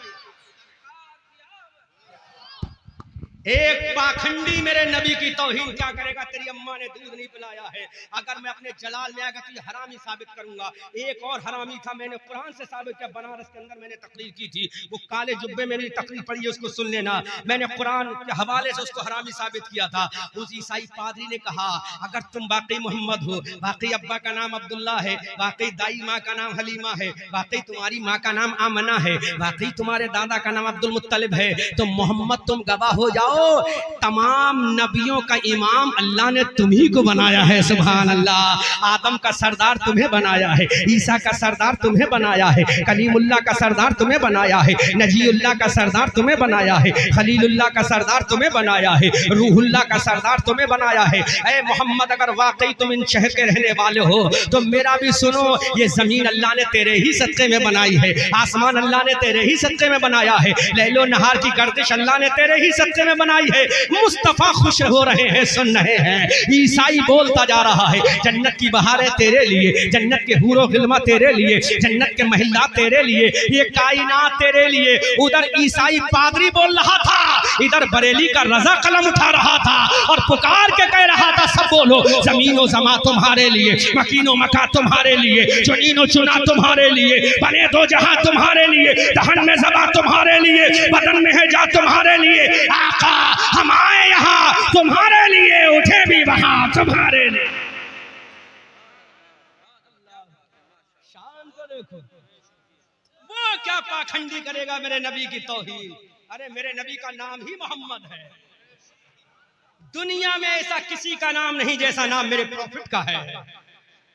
ایک پاکھنڈی میرے نبی کی توہین کیا کرے گا؟ تیری اماں نے دودھ نہیں پلایا ہے، اگر میں اپنے جلال میں آگا تجھے حرامی ثابت کروں گا۔ ایک اور حرامی تھا، میں نے قرآن سے ثابت کیا، بنارس کے اندر میں نے تقریر کی تھی، وہ کالے جبے میں نے تقریر پڑھی ہے، اس کو سن لینا، میں نے قرآن کے حوالے سے اس کو حرامی ثابت کیا تھا۔ اس عیسائی پادری نے کہا اگر تم واقعی محمد ہو، واقعی ابا کا نام عبداللہ ہے، واقعی دائی ماں کا نام حلیمہ ہے، واقعی تمہاری ماں کا نام آمنہ ہے، واقعی تمہارے دادا کا نام عبد المطلب ہے، تو محمد تم گواہ ہو جاؤ تمام نبیوں کا امام اللہ نے تمہیں کو بنایا ہے، سبحان اللہ۔ آدم کا سردار تمہیں بنایا ہے، عیسیٰ کا سردار تمہیں بنایا ہے، کلیم اللہ کا سردار تمہیں بنایا ہے، نجی اللہ کا سردار تمہیں بنایا ہے، خلیل اللہ کا سردار تمہیں بنایا ہے، روح اللہ کا سردار تمہیں بنایا ہے۔ اے محمد اگر واقعی تم ان شہر کے رہنے والے ہو تو میرا بھی سنو، یہ زمین اللہ نے تیرے ہی صدقے میں بنائی ہے، آسمان اللہ نے تیرے ہی صدقے میں بنایا ہے، لیل و نہار کی گردش اللہ نے تیرے ہی صدقے میں بنائی ہے۔ مصطفیٰ خوش ہو رہے ہیں، سن رہے ہیں، عیسائی بولتا جا رہا ہے جنت کی بہاریں تیرے لیے، جنت کے حور و غلمہ تیرے لیے، جنت کے محلات تیرے لیے، یہ کائنات تیرے لیے۔ ادھر عیسائی پادری بول رہا تھا، ادھر بریلی کا رضا قلم اٹھا رہا تھا اور پکار کے کہہ رہا تھا سب بولو زمین و زماں تمہارے لیے، مکین و مکا تمہارے لیے، چنین و چنا تمہارے لیے، بنے دو جہاں تمہارے لیے، دہن میں زبا تمہارے لیے، بدن میں ہے جا تمہارے لیے، آقا ہم آئے یہاں تمہارے لیے، اٹھے بھی وہاں تمہارے لیے۔ شان کو دیکھو، وہ کیا پاکھنڈی کرے گا میرے نبی کی توہین؟ ارے میرے نبی کا نام ہی محمد ہے، دنیا میں ایسا کسی کا نام نہیں جیسا نام میرے پروفٹ کا ہے۔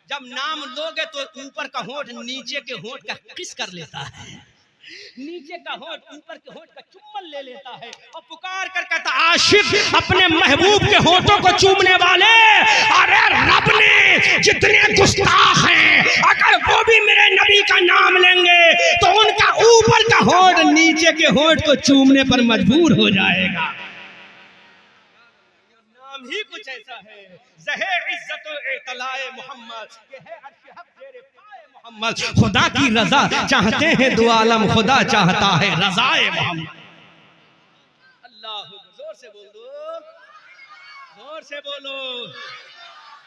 جب نام لوگے تو اوپر کا ہونٹ نیچے کے ہونٹ کا کس کر لیتا ہے، نیچے کا ہونٹ اوپر کے ہونٹ کا چمن لے لیتا ہے اور پکار کر کہتا عاشق اپنے محبوب کے ہونٹوں کو چومنے والے، ارے رب نے جتنے گستاخ ہیں اگر وہ بھی میرے نبی کا نام لیں گے تو ان کا اوپر کا ہونٹ نیچے کے ہونٹ کو چومنے پر مجبور ہو جائے گا۔ نام ہی کچھ ایسا ہے، زہر عزت و اعتلاء محمد، یہ ہے عرش حق زیر پائے محمد، خدا کی رضا چاہتے ہیں دو عالم، خدا چاہتا ہے رضائے محمد۔ اللہ زور سے بول دو، زور سے بولو،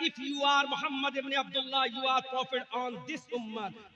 if you are Muhammad ibn Abdullah you are prophet on this ummah,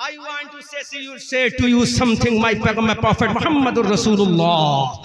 I want to say to you something, my prophet Muhammadur Rasulullah.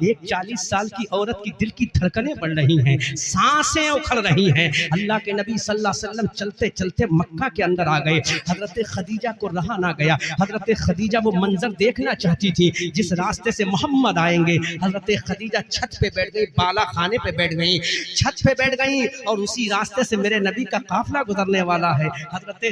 ایک 40 سال کی عورت کی دل کی دھڑکنیں بڑھ رہی ہیں, سانسیں اکھڑ رہی ہیں. اللہ کے نبی صلی اللہ علیہ وسلم چلتے چلتے مکہ کے اندر آ گئے. حضرت خدیجہ کو رہا نہ گیا. حضرت خدیجہ وہ منظر دیکھنا چاہتی تھی جس راستے سے محمد آئیں گے. حضرت خدیجہ چھت پہ بیٹھ گئی, بالا خانے پہ بیٹھ گئی, چھت پہ بیٹھ گئی, اور اسی راستے سے میرے نبی کا قافلہ گزرنے والا ہے. حضرت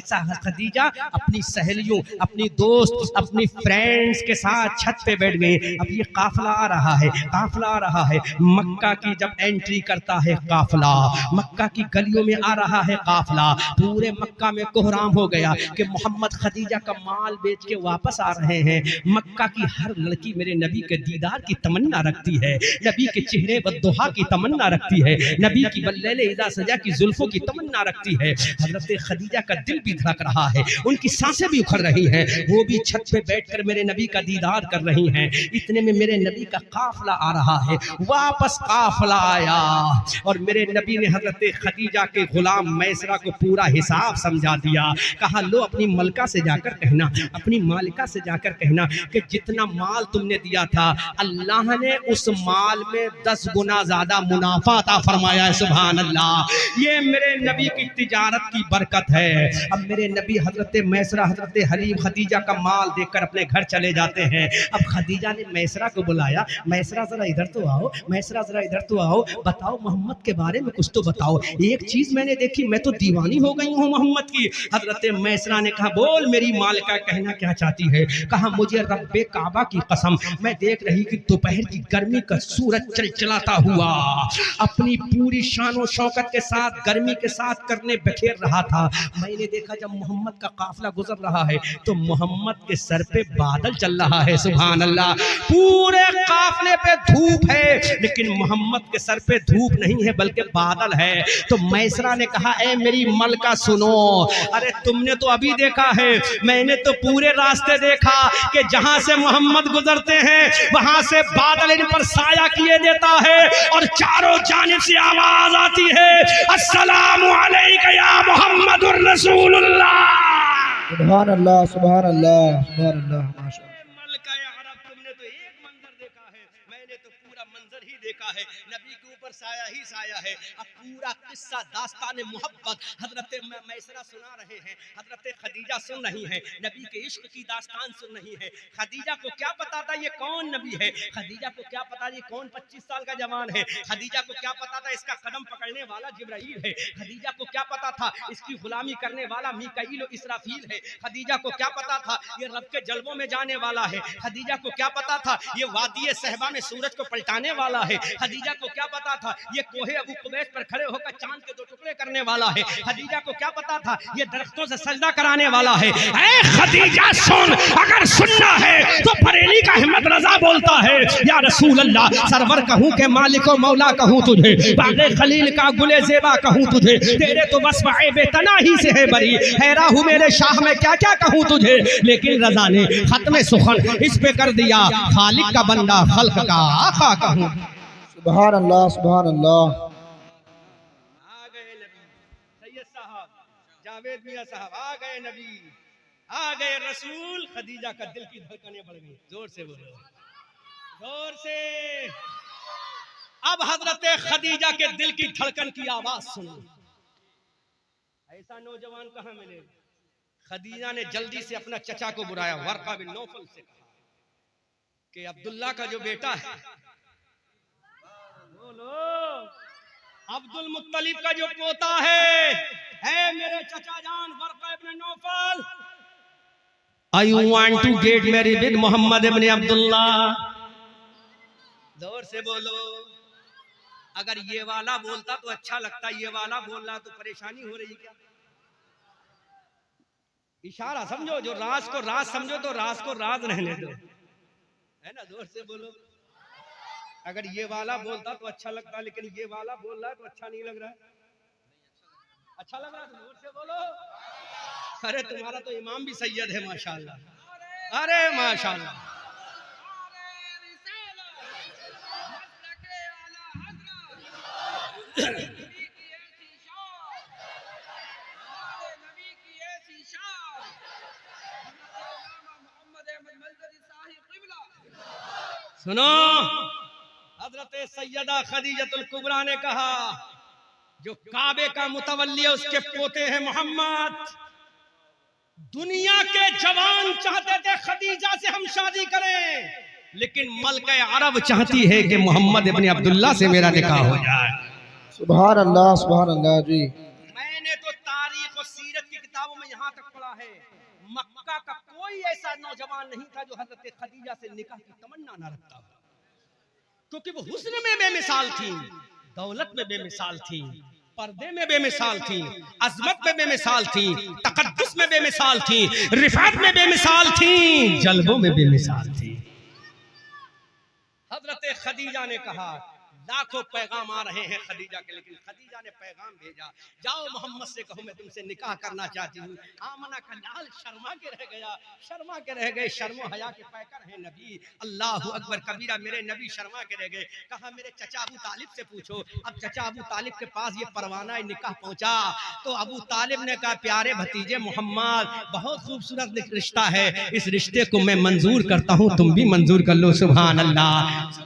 خدیجہ اپنی سہیلیوں, اپنی دوست, اپنی فرینڈز کے ساتھ چھت پہ بیٹھ گئی. اب یہ قافلہ آ رہا ہے, قافلہ آ رہا ہے. مکہ کی جب انٹری کرتا ہے قافلہ, مکہ کی گلیوں میں آ رہا ہے قافلہ, پورے مکہ میں کوہرام ہو گیا کہ محمد خدیجہ کا مال بیچ کے واپس آ رہے ہیں. مکہ کی ہر لڑکی میرے نبی کے دیدار کی تمنا رکھتی ہے, نبی کے چہرے والضحا کی تمنا رکھتی ہے, نبی کی واللیل اذا سجا کی زلفوں کی تمنا رکھتی ہے. حضرت خدیجہ کا دل بھی دھڑک رہا ہے, ان کی سانسیں بھی اکھڑ رہی ہیں, وہ بھی چھت پہ بیٹھ کر میرے نبی کا دیدار کر رہی ہیں. اتنے میں میرے نبی کا قافلہ آ رہا ہے. واپس قافلہ آیا اور میرے نبی نے حضرت خدیجہ کے غلام میسرہ کو پورا حساب سمجھا دیا. کہا لو اپنی ملکہ سے جا کر کہنا, اپنی مالکہ سے جا کر کہنا کہ جتنا مال تم نے دیا تھا اللہ نے اس مال میں 10 گنا زیادہ منافع عطا فرمایا ہے. سبحان اللہ, یہ میرے نبی کی تجارت کی برکت ہے. اب میرے نبی حضرت میسرہ, حضرت حلیم خدیجہ کا مال دیکھ کر اپنے گھر چلے جاتے ہیں. اب خدیجہ نے میسرہ کو بلایا, میسرہ ذرا ادھر تو آؤ, میسرہ ذرا ادھر تو آؤ, بتاؤ محمد کے بارے میں کچھ تو بتاؤ. ایک چیز میں نے دیکھی, میں تو دیوانی ہو گئی ہوں محمد کی. حضرت میسرہ نے کہا بول میری مالکہ کہنا کیا چاہتی ہے. کہا مجھے رب کعبہ کی قسم, میں دیکھ رہی کہ دوپہر کی گرمی کا سورج چلچلاتا ہوا اپنی پوری شان و شوکت کے ساتھ گرمی کے ساتھ کرنے بکھیر رہا تھا. میں نے دیکھا جب محمد کا قافلہ گزر رہا ہے تو محمد کے سر پہ بادل چل رہا ہے. سبحان اللہ, پورے قافلے پہ دھوپ ہے لیکن محمد کے سر پہ دھوپ نہیں ہے بلکہ بادل ہے. تو میسرہ نے کہا اے میری ملکہ سنو, ارے تم نے تو ابھی دیکھا ہے, میں نے تو پورے راستے دیکھا کہ جہاں سے محمد گزرتے ہیں وہاں سے بادل ان پر سایہ کیے دیتا ہے اور چاروں جانب سے آواز آتی ہے السلام علیکہ یا محمد الرسول اللہ. سبحان اللہ, سبحان اللہ, سبحان اللہ, ماشاء اللہ. ملکہ عرب, تم نے تو ایک منظر دیکھا ہے, میں نے تو پورا منظر ہی دیکھا ہے. نبی کے اوپر سایہ ہی سایہ ہے. اب پورا قصہ داستان محبت حضرت میسرہ سنا رہے ہیں, حضرت خدیجہ سن رہی ہیں, نبی کے عشق کی داستان سن رہی ہے. خدیجہ کو کیا پتا تھا یہ کون نبی ہے, خدیجہ کو کیا پتا یہ کون 25 سال کا جوان ہے, خدیجہ کو کیا پتا تھا اس کا قدم پکڑنے والا جبرائیل ہے, خدیجہ کو کیا پتا تھا اس کی غلامی کرنے والا میکائیل و اسرافیل ہے, خدیجہ کو کیا پتا تھا یہ رب کے جلووں میں جانے والا ہے, خدیجہ کو کیا پتا تھا یہ وادی صحبا میں سورج کو پلٹانے والا ہے, خدیجہ کو کیا پتا تھا یہ کوہ ابو قبیس پر کھڑے ہو کر چاند کے 2 ٹکڑے کرنے والا ہے, خدیجہ کو کیا پتا تھا یہ درختوں سے سجدہ کرانے والا ہے. اے خدیجہ سن, اگر سننا ہے تو بریلی کا احمد رضا بولتا ہے یا رسول اللہ سرور کہوں کہ مالک و مولا کہوں تجھے, باغ خلیل کا گل زیبا کہوں تجھے, تیرے تو وصف عیب تناہی سے ہے بری, حیرہ ہوں میرے شاہ میں کیا کیا کہوں تجھے, لیکن رضا نے ختم سخن اس پہ کر دیا خالق کا بندہ خلق کا آقا کہوں. سبحان اللہ, سبحان اللہ. آ گئے نبی سید صاحب, جاوید میاں صاحب, آ گئے نبی, آ گئے رسول. خدیجہ کا دل کی دھڑکنیں بڑھ گئی. زور سے بولو, زور سے. اب حضرت خدیجہ کے دل کی دھڑکن کی آواز سنو. ایسا نوجوان کہاں ملے. خدیجہ نے جلدی سے اپنا چچا کو بلایا, ورقہ بن نوفل سے کہا کہ عبداللہ کا جو بیٹا ہے, بولو, عبد المطلب کا جو پوتا ہے, اے میرے چچا جان ورقہ ابن نوفل, I want to get married with محمد ابن عبداللہ. زور سے بولو. اگر یہ والا بولتا تو اچھا لگتا, یہ والا بول رہا تو پریشانی ہو رہی. کیا اشارہ سمجھو, جو راز کو راز سمجھو تو راز کو راز رہنے دو, ہے نا. زور سے بولو. اگر یہ والا بولتا تو اچھا لگتا, لیکن یہ والا بول رہا ہے تو اچھا نہیں لگ رہا. اچھا لگ رہا ہے تو زور سے بولو. ارے تمہارا تو امام بھی سید ہے ماشاءاللہ, ارے ماشاءاللہ. سنو, حضرت سیدہ خدیجۃ الکبریٰ نے کہا جو کعبے کا متولی ہے اس کے پوتے ہیں محمد. دنیا کے جوان چاہتے تھے خدیجہ سے ہم شادی کریں، لیکن ملکہ عرب چاہتی ہے کہ محمد ابن عبداللہ سے میرا نکاح ہو جائے. سبحان اللہ جی. میں نے تو تاریخ اور سیرت کی کتابوں میں یہاں تک پڑھا ہے مکہ کا کوئی ایسا نوجوان نہیں تھا جو حضرت خدیجہ سے نکاح کی تمنا نہ رکھتا ہو، کیونکہ وہ حسن میں بے مثال تھیں، دولت میں بے مثال تھیں، پردے میں بے مثال تھیں، عظمت میں بے مثال تھیں، تقدس میں بے مثال تھیں، رفعت میں بے مثال تھیں، جلووں میں بے مثال تھیں. حضرت خدیجہ نے کہا لاکھوں پیغام آ رہے ہیں خدیجہ کے، لیکن خدیجہ نے پیغام بھیجا جاؤ محمد سے کہو میں تم سے نکاح کرنا چاہتی ہوں. آمنہ کا لال شرما کے رہ گیا، شرما کے رہ گئے. شرم و حیا کے پیکر ہیں نبی. اللہ اکبر کبیرہ، میرے نبی شرما کے رہ گئے. کہا میرے چچا ابو طالب سے پوچھو. اب چچا ابو طالب کے پاس یہ پروانہ نکاح پہنچا تو ابو طالب نے کہا پیارے بھتیجے محمد بہت خوبصورت رشتہ ہے، اس رشتے کو میں منظور کرتا ہوں، تم بھی منظور کر لو. سبحان اللہ.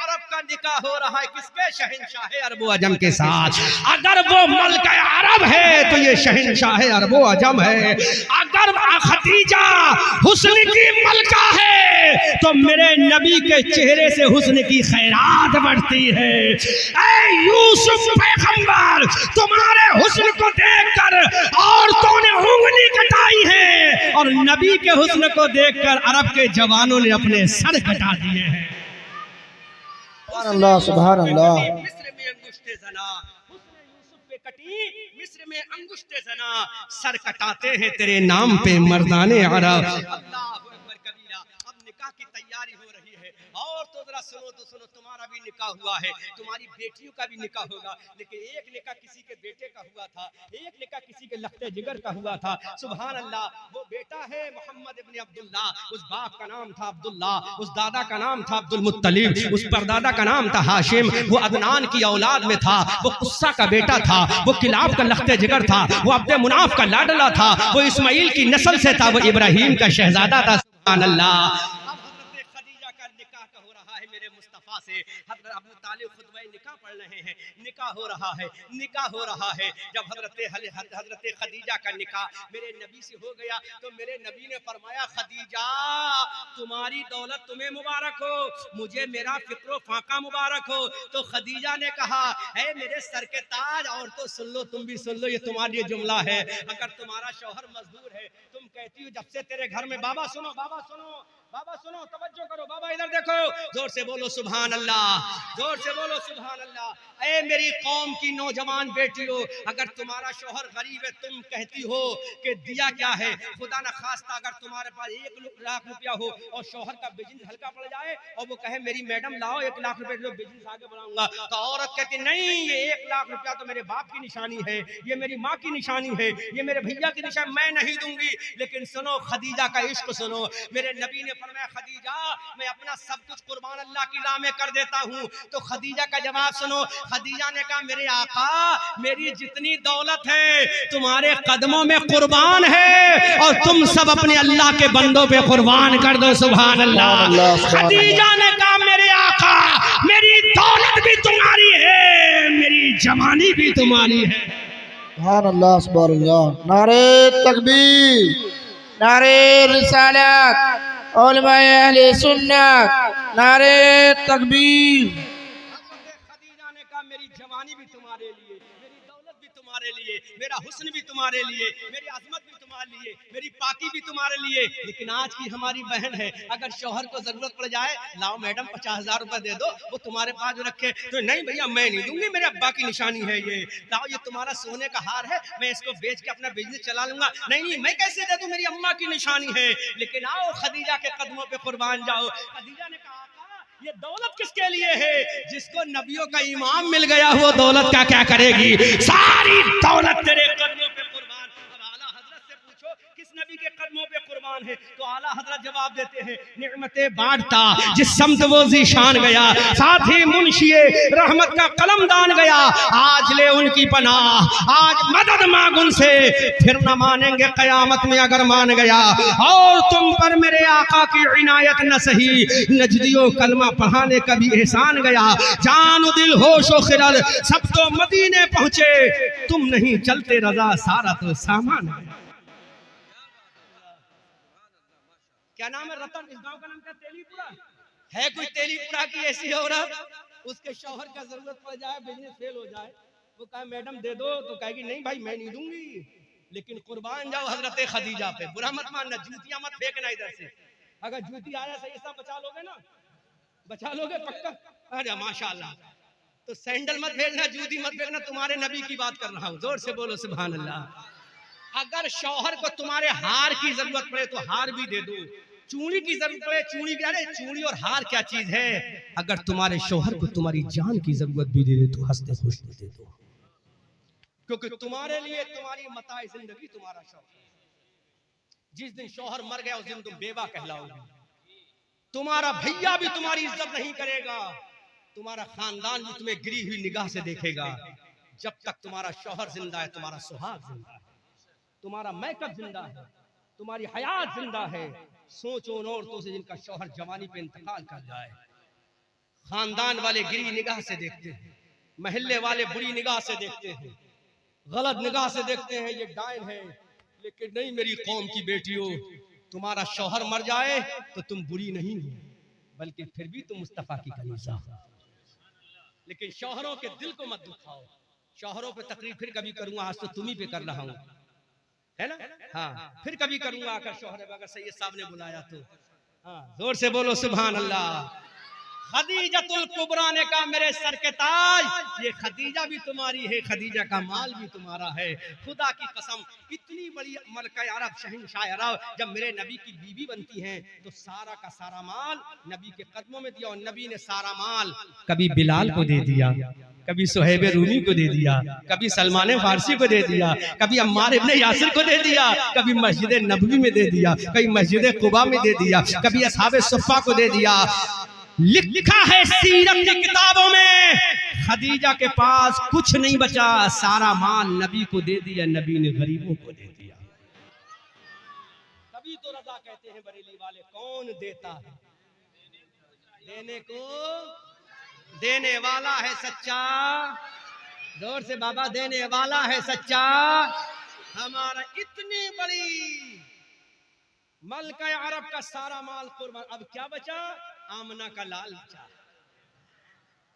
عرب کا نکاح ہو رہا ہے کس کے؟ شہنشاہ عرب و عجم کے ساتھ. اگر وہ ملک عرب ہے تو یہ شہنشاہ عرب و عجم ہے. اگر خدیجہ حسن کی ملکہ ہے تو میرے نبی کے چہرے سے حسن کی خیرات بڑھتی ہے. اے یوسف پیغمبر، تمہارے حسن کو دیکھ کر عورتوں نے انگلی کٹائی ہے اور نبی کے حسن کو دیکھ کر عرب کے جوانوں نے اپنے سر کٹا دیے ہیں. سبحان اللہ. مصر میں انگشت زنا، حسن یوسف پہ کٹی مصر میں انگشت زنا، سر کٹاتے ہیں تیرے نام پہ مردان عرب. اللہ اکبر کبیرہ. اب نکاح کی تیاری ہو رہی ہے اور تو ذرا سنو تو سنو، تمہارا بھی نکاح ہوا ہے، تمہاری بیٹیوں کا بھی نکاح ہوگا، لیکن ایک نکاح کسی کے بیٹے کا ہوا تھا، ایک نکاح کسی کے لخت جگر کا ہوا تھا. سبحان اللہ. وہ بیٹا ہے محمد ابن عبداللہ، اس باپ کا نام تھا عبداللہ، اس دادا کا نام تھا عبد المطلب، اس پردادا کا نام تھا ہاشم. وہ عدنان کی اولاد میں تھا، وہ قصہ کا بیٹا تھا، وہ کلاب کا لخت جگر تھا، وہ عبد مناف کا لاڈلا تھا، وہ اسماعیل کی نسل سے تھا، وہ ابراہیم کا شہزادہ تھا. سبحان اللہ. سے حضرت ابو طالب خطبہ نکاح پڑھ رہے ہیں. نکاح ہو رہا ہے، نکاح ہو رہا ہے. جب حضرت خدیجہ کا نکاح میرے نبی سے ہو گیا تو میرے نبی نے فرمایا خدیجہ تمہاری دولت تمہیں مبارک ہو، مجھے میرا فکر و فاقہ مبارک ہو. تو خدیجہ نے کہا اے میرے سر کے تاج، اور تو سن لو، تم بھی سن لو، یہ تمہاری جملہ ہے. اگر تمہارا شوہر مزدور ہے، تم کہتی ہو جب سے تیرے گھر میں بابا سنو، بابا سنو، بابا سنو، توجہ کرو، بابا ادھر دیکھو، زور سے بولو سبحان اللہ، زور سے بولو سبحان اللہ. اے میری قوم کی نوجوان بیٹیوں، اگر تمہارا شوہر غریب ہے، تم کہتی ہو کہ دیا کیا ہے. خدا نہ خواستہ اگر تمہارے پاس 1 لاکھ روپیہ ہو اور شوہر کا بزنس ہلکا پڑ جائے اور وہ کہے میری میڈم لاؤ 1 لاکھ روپے دو بزنس آگے بڑھاؤں گا، تو عورت کہتی نہیں، یہ 1 لاکھ روپیہ تو میرے باپ کی نشانی ہے، یہ میری ماں کی نشانی ہے، یہ میرے بھیا کی نشانی، میں نہیں دوں گی. لیکن سنو خدیجہ کا عشق سنو. میرے نبی نے فرمایا خدیجہ میں اپنا سب کچھ قربان اللہ کی راہ میں کر دیتا ہوں. تو خدیجہ کا جواب سنو. خدیجہ نے کہا میرے آقا میری جتنی دولت ہے تمہارے قدموں میں قربان ہے اور تم سب اپنے اللہ کے بندوں پہ قربان کر دو. سبحان اللہ. خدیجہ نے کہا میرے آقا میری دولت بھی تمہاری ہے، میری جوانی بھی تمہاری ہے. سبحان اللہ. سبحان اللہ. نعرہ تکبیر، نعرہ رسالت، علماء اہل سنت، نعرہ تکبیر. خدیجہ نے کہا میری جوانی بھی تمہارے لیے، میری دولت بھی تمہارے لیے، میرا حسن بھی تمہارے لیے، میری عظمت بھی تمہارے لیے، میری پاکی بھی تمہارے لیے. لیکن آج کی ہماری بہن ہے، اگر شوہر کو ضرورت پڑ جائے لاؤ میڈم 50,000 روپے دے دو، وہ تمہارے پاس رکھے تو نہیں بھیا میں نہیں دوں گی، میرے ابا کی نشانی ہے، یہ لاؤ یہ تمہارا سونے کا ہار ہے، میں اس کو بیچ کے اپنا بزنس چلا لوں گا. نہیں میں کیسے دے دوں، میری اماں کی نشانی ہے. لیکن آؤ خدیجہ کے قدموں پہ قربان جاؤ. خدیجہ نے کہا یہ دولت کس کے لیے ہے؟ جس کو نبیوں کا امام مل گیا وہ دولت کا کیا کرے گی؟ ساری دولت تیرے قدموں پہ قربان. اب اعلیٰ حضرت سے پوچھو کس نبی کے قدموں پہ قربان ہے. تو اعلیٰ حضرت جواب دیتے ہیں نعمتیں بانٹتا جس سمت وہ ذیشان گیا, ساتھ ہی منشی رحمت کا قلم دان گیا. آج لے ان کی پناہ, آج مدد مانگ ان سے, پھر نہ مانیں گے قیامت میں اگر مان گیا. اور تم پر میرے آقا کی عنایت نہ سہی, نجدیوں کلمہ پڑھانے کا بھی احسان گیا. جان و دل ہوش و خرد سب تو مدینے پہنچے, تم نہیں چلتے رضا سارا تو سامان ہے. کیا نام ہے رتن, اس گاؤں کا نام کیا تیلی پورا ہے. کوئی تیلی پورا کی ایسی عورت اس کے شوہر کا ضرورت پڑ جائے, بزنس فیل ہو جائے, وہ کہے میڈم دے دو, تو کہے گی نہیں بھائی میں نہیں دوں گی, لیکن قربان جاؤ حضرت خدیجہ پہ. برا مت ماننا, جوتیاں مت پھینکنا ادھر سے. اگر جوتی آیا صحیح سا بچا لو گے نا, بچا لو گے پکا. ارے ماشاءاللہ, تو سینڈل مت پھینکنا, جوتی مت پھینکنا, تمہارے نبی کی بات کر رہا ہوں. زور سے بولو سبحان اللہ. اگر شوہر کو تمہارے ہار کی ضرورت پڑے تو ہار بھی دے دو, چوڑی کی ضرورت پڑے چوڑی بھی. ارے چوڑی اور ہار کیا چیز ہے, اگر تمہارے شوہر کو تمہاری جان کی ضرورت بھی دے دے تو ہنستے خوشتے دے دو, کیونکہ تمہارے لیے تمہاری متاع زندگی تمہارا شوہر. جس دن شوہر مر گیا اس دن تم بیوہ کہلاؤ گے. تمہارا بھیا بھی تمہاری عزت نہیں کرے گا, تمہارا خاندان بھی تمہیں گری ہوئی نگاہ سے دیکھے گا. جب تک تمہارا شوہر زندہ ہے تمہارا سہاگ زندہ ہے, تمہارا میک اپ زندہ ہے, تمہاری حیات زندہ ہے. سوچو ان عورتوں سے جن کا شوہر جوانی پہ انتقال کر جائے. خاندان والے گری نگاہ سے دیکھتے ہیں, محلے والے بری نگاہ سے دیکھتے ہیں, غلط نگاہ سے دیکھتے ہیں, یہ ڈائن ہے. لیکن نہیں میری قوم کی بیٹیوں, تمہارا شوہر مر جائے تو تم بری نہیں ہو, بلکہ پھر بھی تم مصطفیٰ کی کنیزہ ہو. لیکن شوہروں کے دل کو مت دکھاؤ. شوہروں پہ تقریر پھر کبھی کروں گا, آج تو تم ہی پہ کر رہا ہوں, ہے نا. ہاں پھر کبھی کروں گا, اگر شوہر اگر سید صاحب نے بلایا تو. ہاں زور سے بولو سبحان اللہ. خدیجۃ الکبریٰ نے کہا میرے سر کے تاج, یہ خدیجہ بھی تمہاری ہے, خدیجہ کا مال بھی تمہارا ہے. خدا کی قسم اتنی بڑی ملکہ عرب شہنشاہ عرب جب میرے نبی کی بیوی بنتی ہیں تو سارا کا سارا مال نبی کے قدموں میں دیا. اور نبی نے سارا مال کبھی بلال کو دے دیا, کبھی صہیب رومی کو دے دیا, کبھی سلمان فارسی کو دے دیا, کبھی عمار ابن یاسر کو دے دیا, کبھی مسجد نبوی میں دے دیا, کبھی مسجد قباء میں دے دیا, کبھی اصحاب صفہ کو دے دیا. لکھا ہے سیرت کی کتابوں میں خدیجہ کے پاس کچھ نہیں بچا, سارا مال نبی کو دے دیا, نبی نے غریبوں کو دے دیا. تبھی تو رضا کہتے ہیں بریلی والے, کون دیتا ہے دینے کو, دینے والا ہے سچا. زور سے بابا, دینے والا ہے سچا. ہمارا اتنی بڑی ملکہ عرب کا سارا مال قربان, اب کیا بچا, آمنہ کا لال بچا.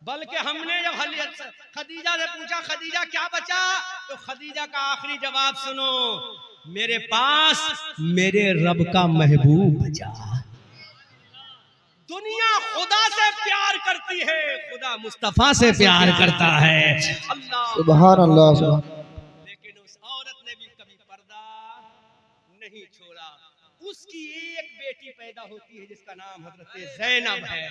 بلکہ ہم نے جب خدیجہ سے پوچھا خدیجہ کیا بچا, تو خدیجہ کا آخری جواب سنو, میرے پاس میرے رب کا محبوب بچا. دنیا خدا سے پیار کرتی ہے, خدا مصطفیٰ سے پیار کرتا ہے. اللہ سبحان اللہ, سبحان. لیکن اس عورت نے بھی کبھی پردہ نہیں چھوڑا. اس کی ایک بیٹی پیدا ہوتی ہے جس کا نام حضرت زینب ہے.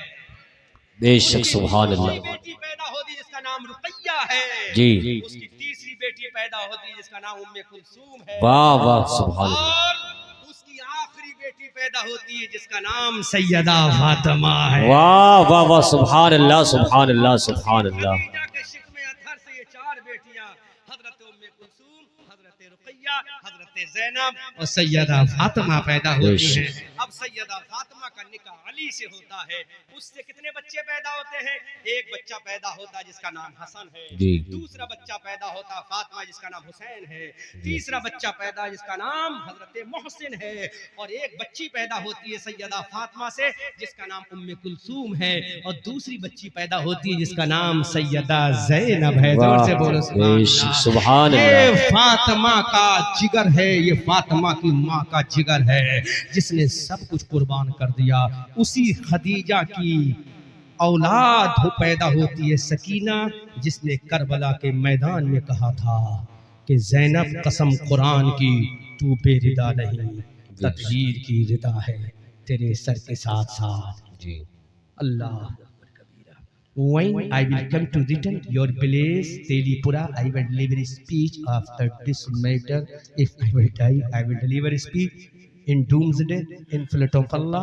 بے شک سبحان اللہ. اللہ. بیٹی پیدا ہوتی ہے جس کا نام رقیہ ہے. جی. اس کی تیسری بیٹی پیدا ہوتی ہے جس کا نام ام کلثوم ہے. واہ واہ سبحان اللہ. اور اس کی آخری بیٹی پیدا ہوتی ہے جس کا نام سیدہ فاطمہ ہے. واہ واہ واہ سبحان اللہ سبحان اللہ سبحان اللہ. خدیجہ کے شکم اطہر سے یہ چار بیٹیاں حضرت ام کلثوم, حضرت رقیہ, حضرت زینب اور سیدہ فاطمہ پیدا ہوتی ہیں. اب سیدہ فاطمہ کا نکاح علی سے ہوتا ہے. اس سے کتنے بچے پیدا ہوتے ہیں, ایک بچہ پیدا ہوتا ہے جس کا نام حسن ہے, دوسرا بچہ پیدا ہوتا ہے فاطمہ جس کا نام حسین ہے, تیسرا بچہ پیدا جس کا نام حضرت محسن ہے, اور ایک بچی پیدا ہوتی ہے سیدہ فاطمہ سے جس کا نام ام کلثوم ہے, اور دوسری بچی پیدا ہوتی ہے جس کا نام سیدہ زینب ہے. زور سے بولو سبحان اللہ. یہ فاطمہ کا جگر ہے, یہ فاطمہ کی ماں کا جگر ہے جس نے سب کچھ قربان کر دیا. اسی خدیجہ کی اولاد پیدا ہوتی ہے سکینہ جس نے کربلا کے میدان میں کہا تھا کہ زینب قسم قرآن کی تو بے ردا نہیں, تطہیر کی ردا ہے تیرے سر کے ساتھ ساتھ. جی. اللہ When I will come to return your place, Telipura, I will deliver a speech after this matter. If I will die, I will deliver a speech. in doomsday, in flight of Allah,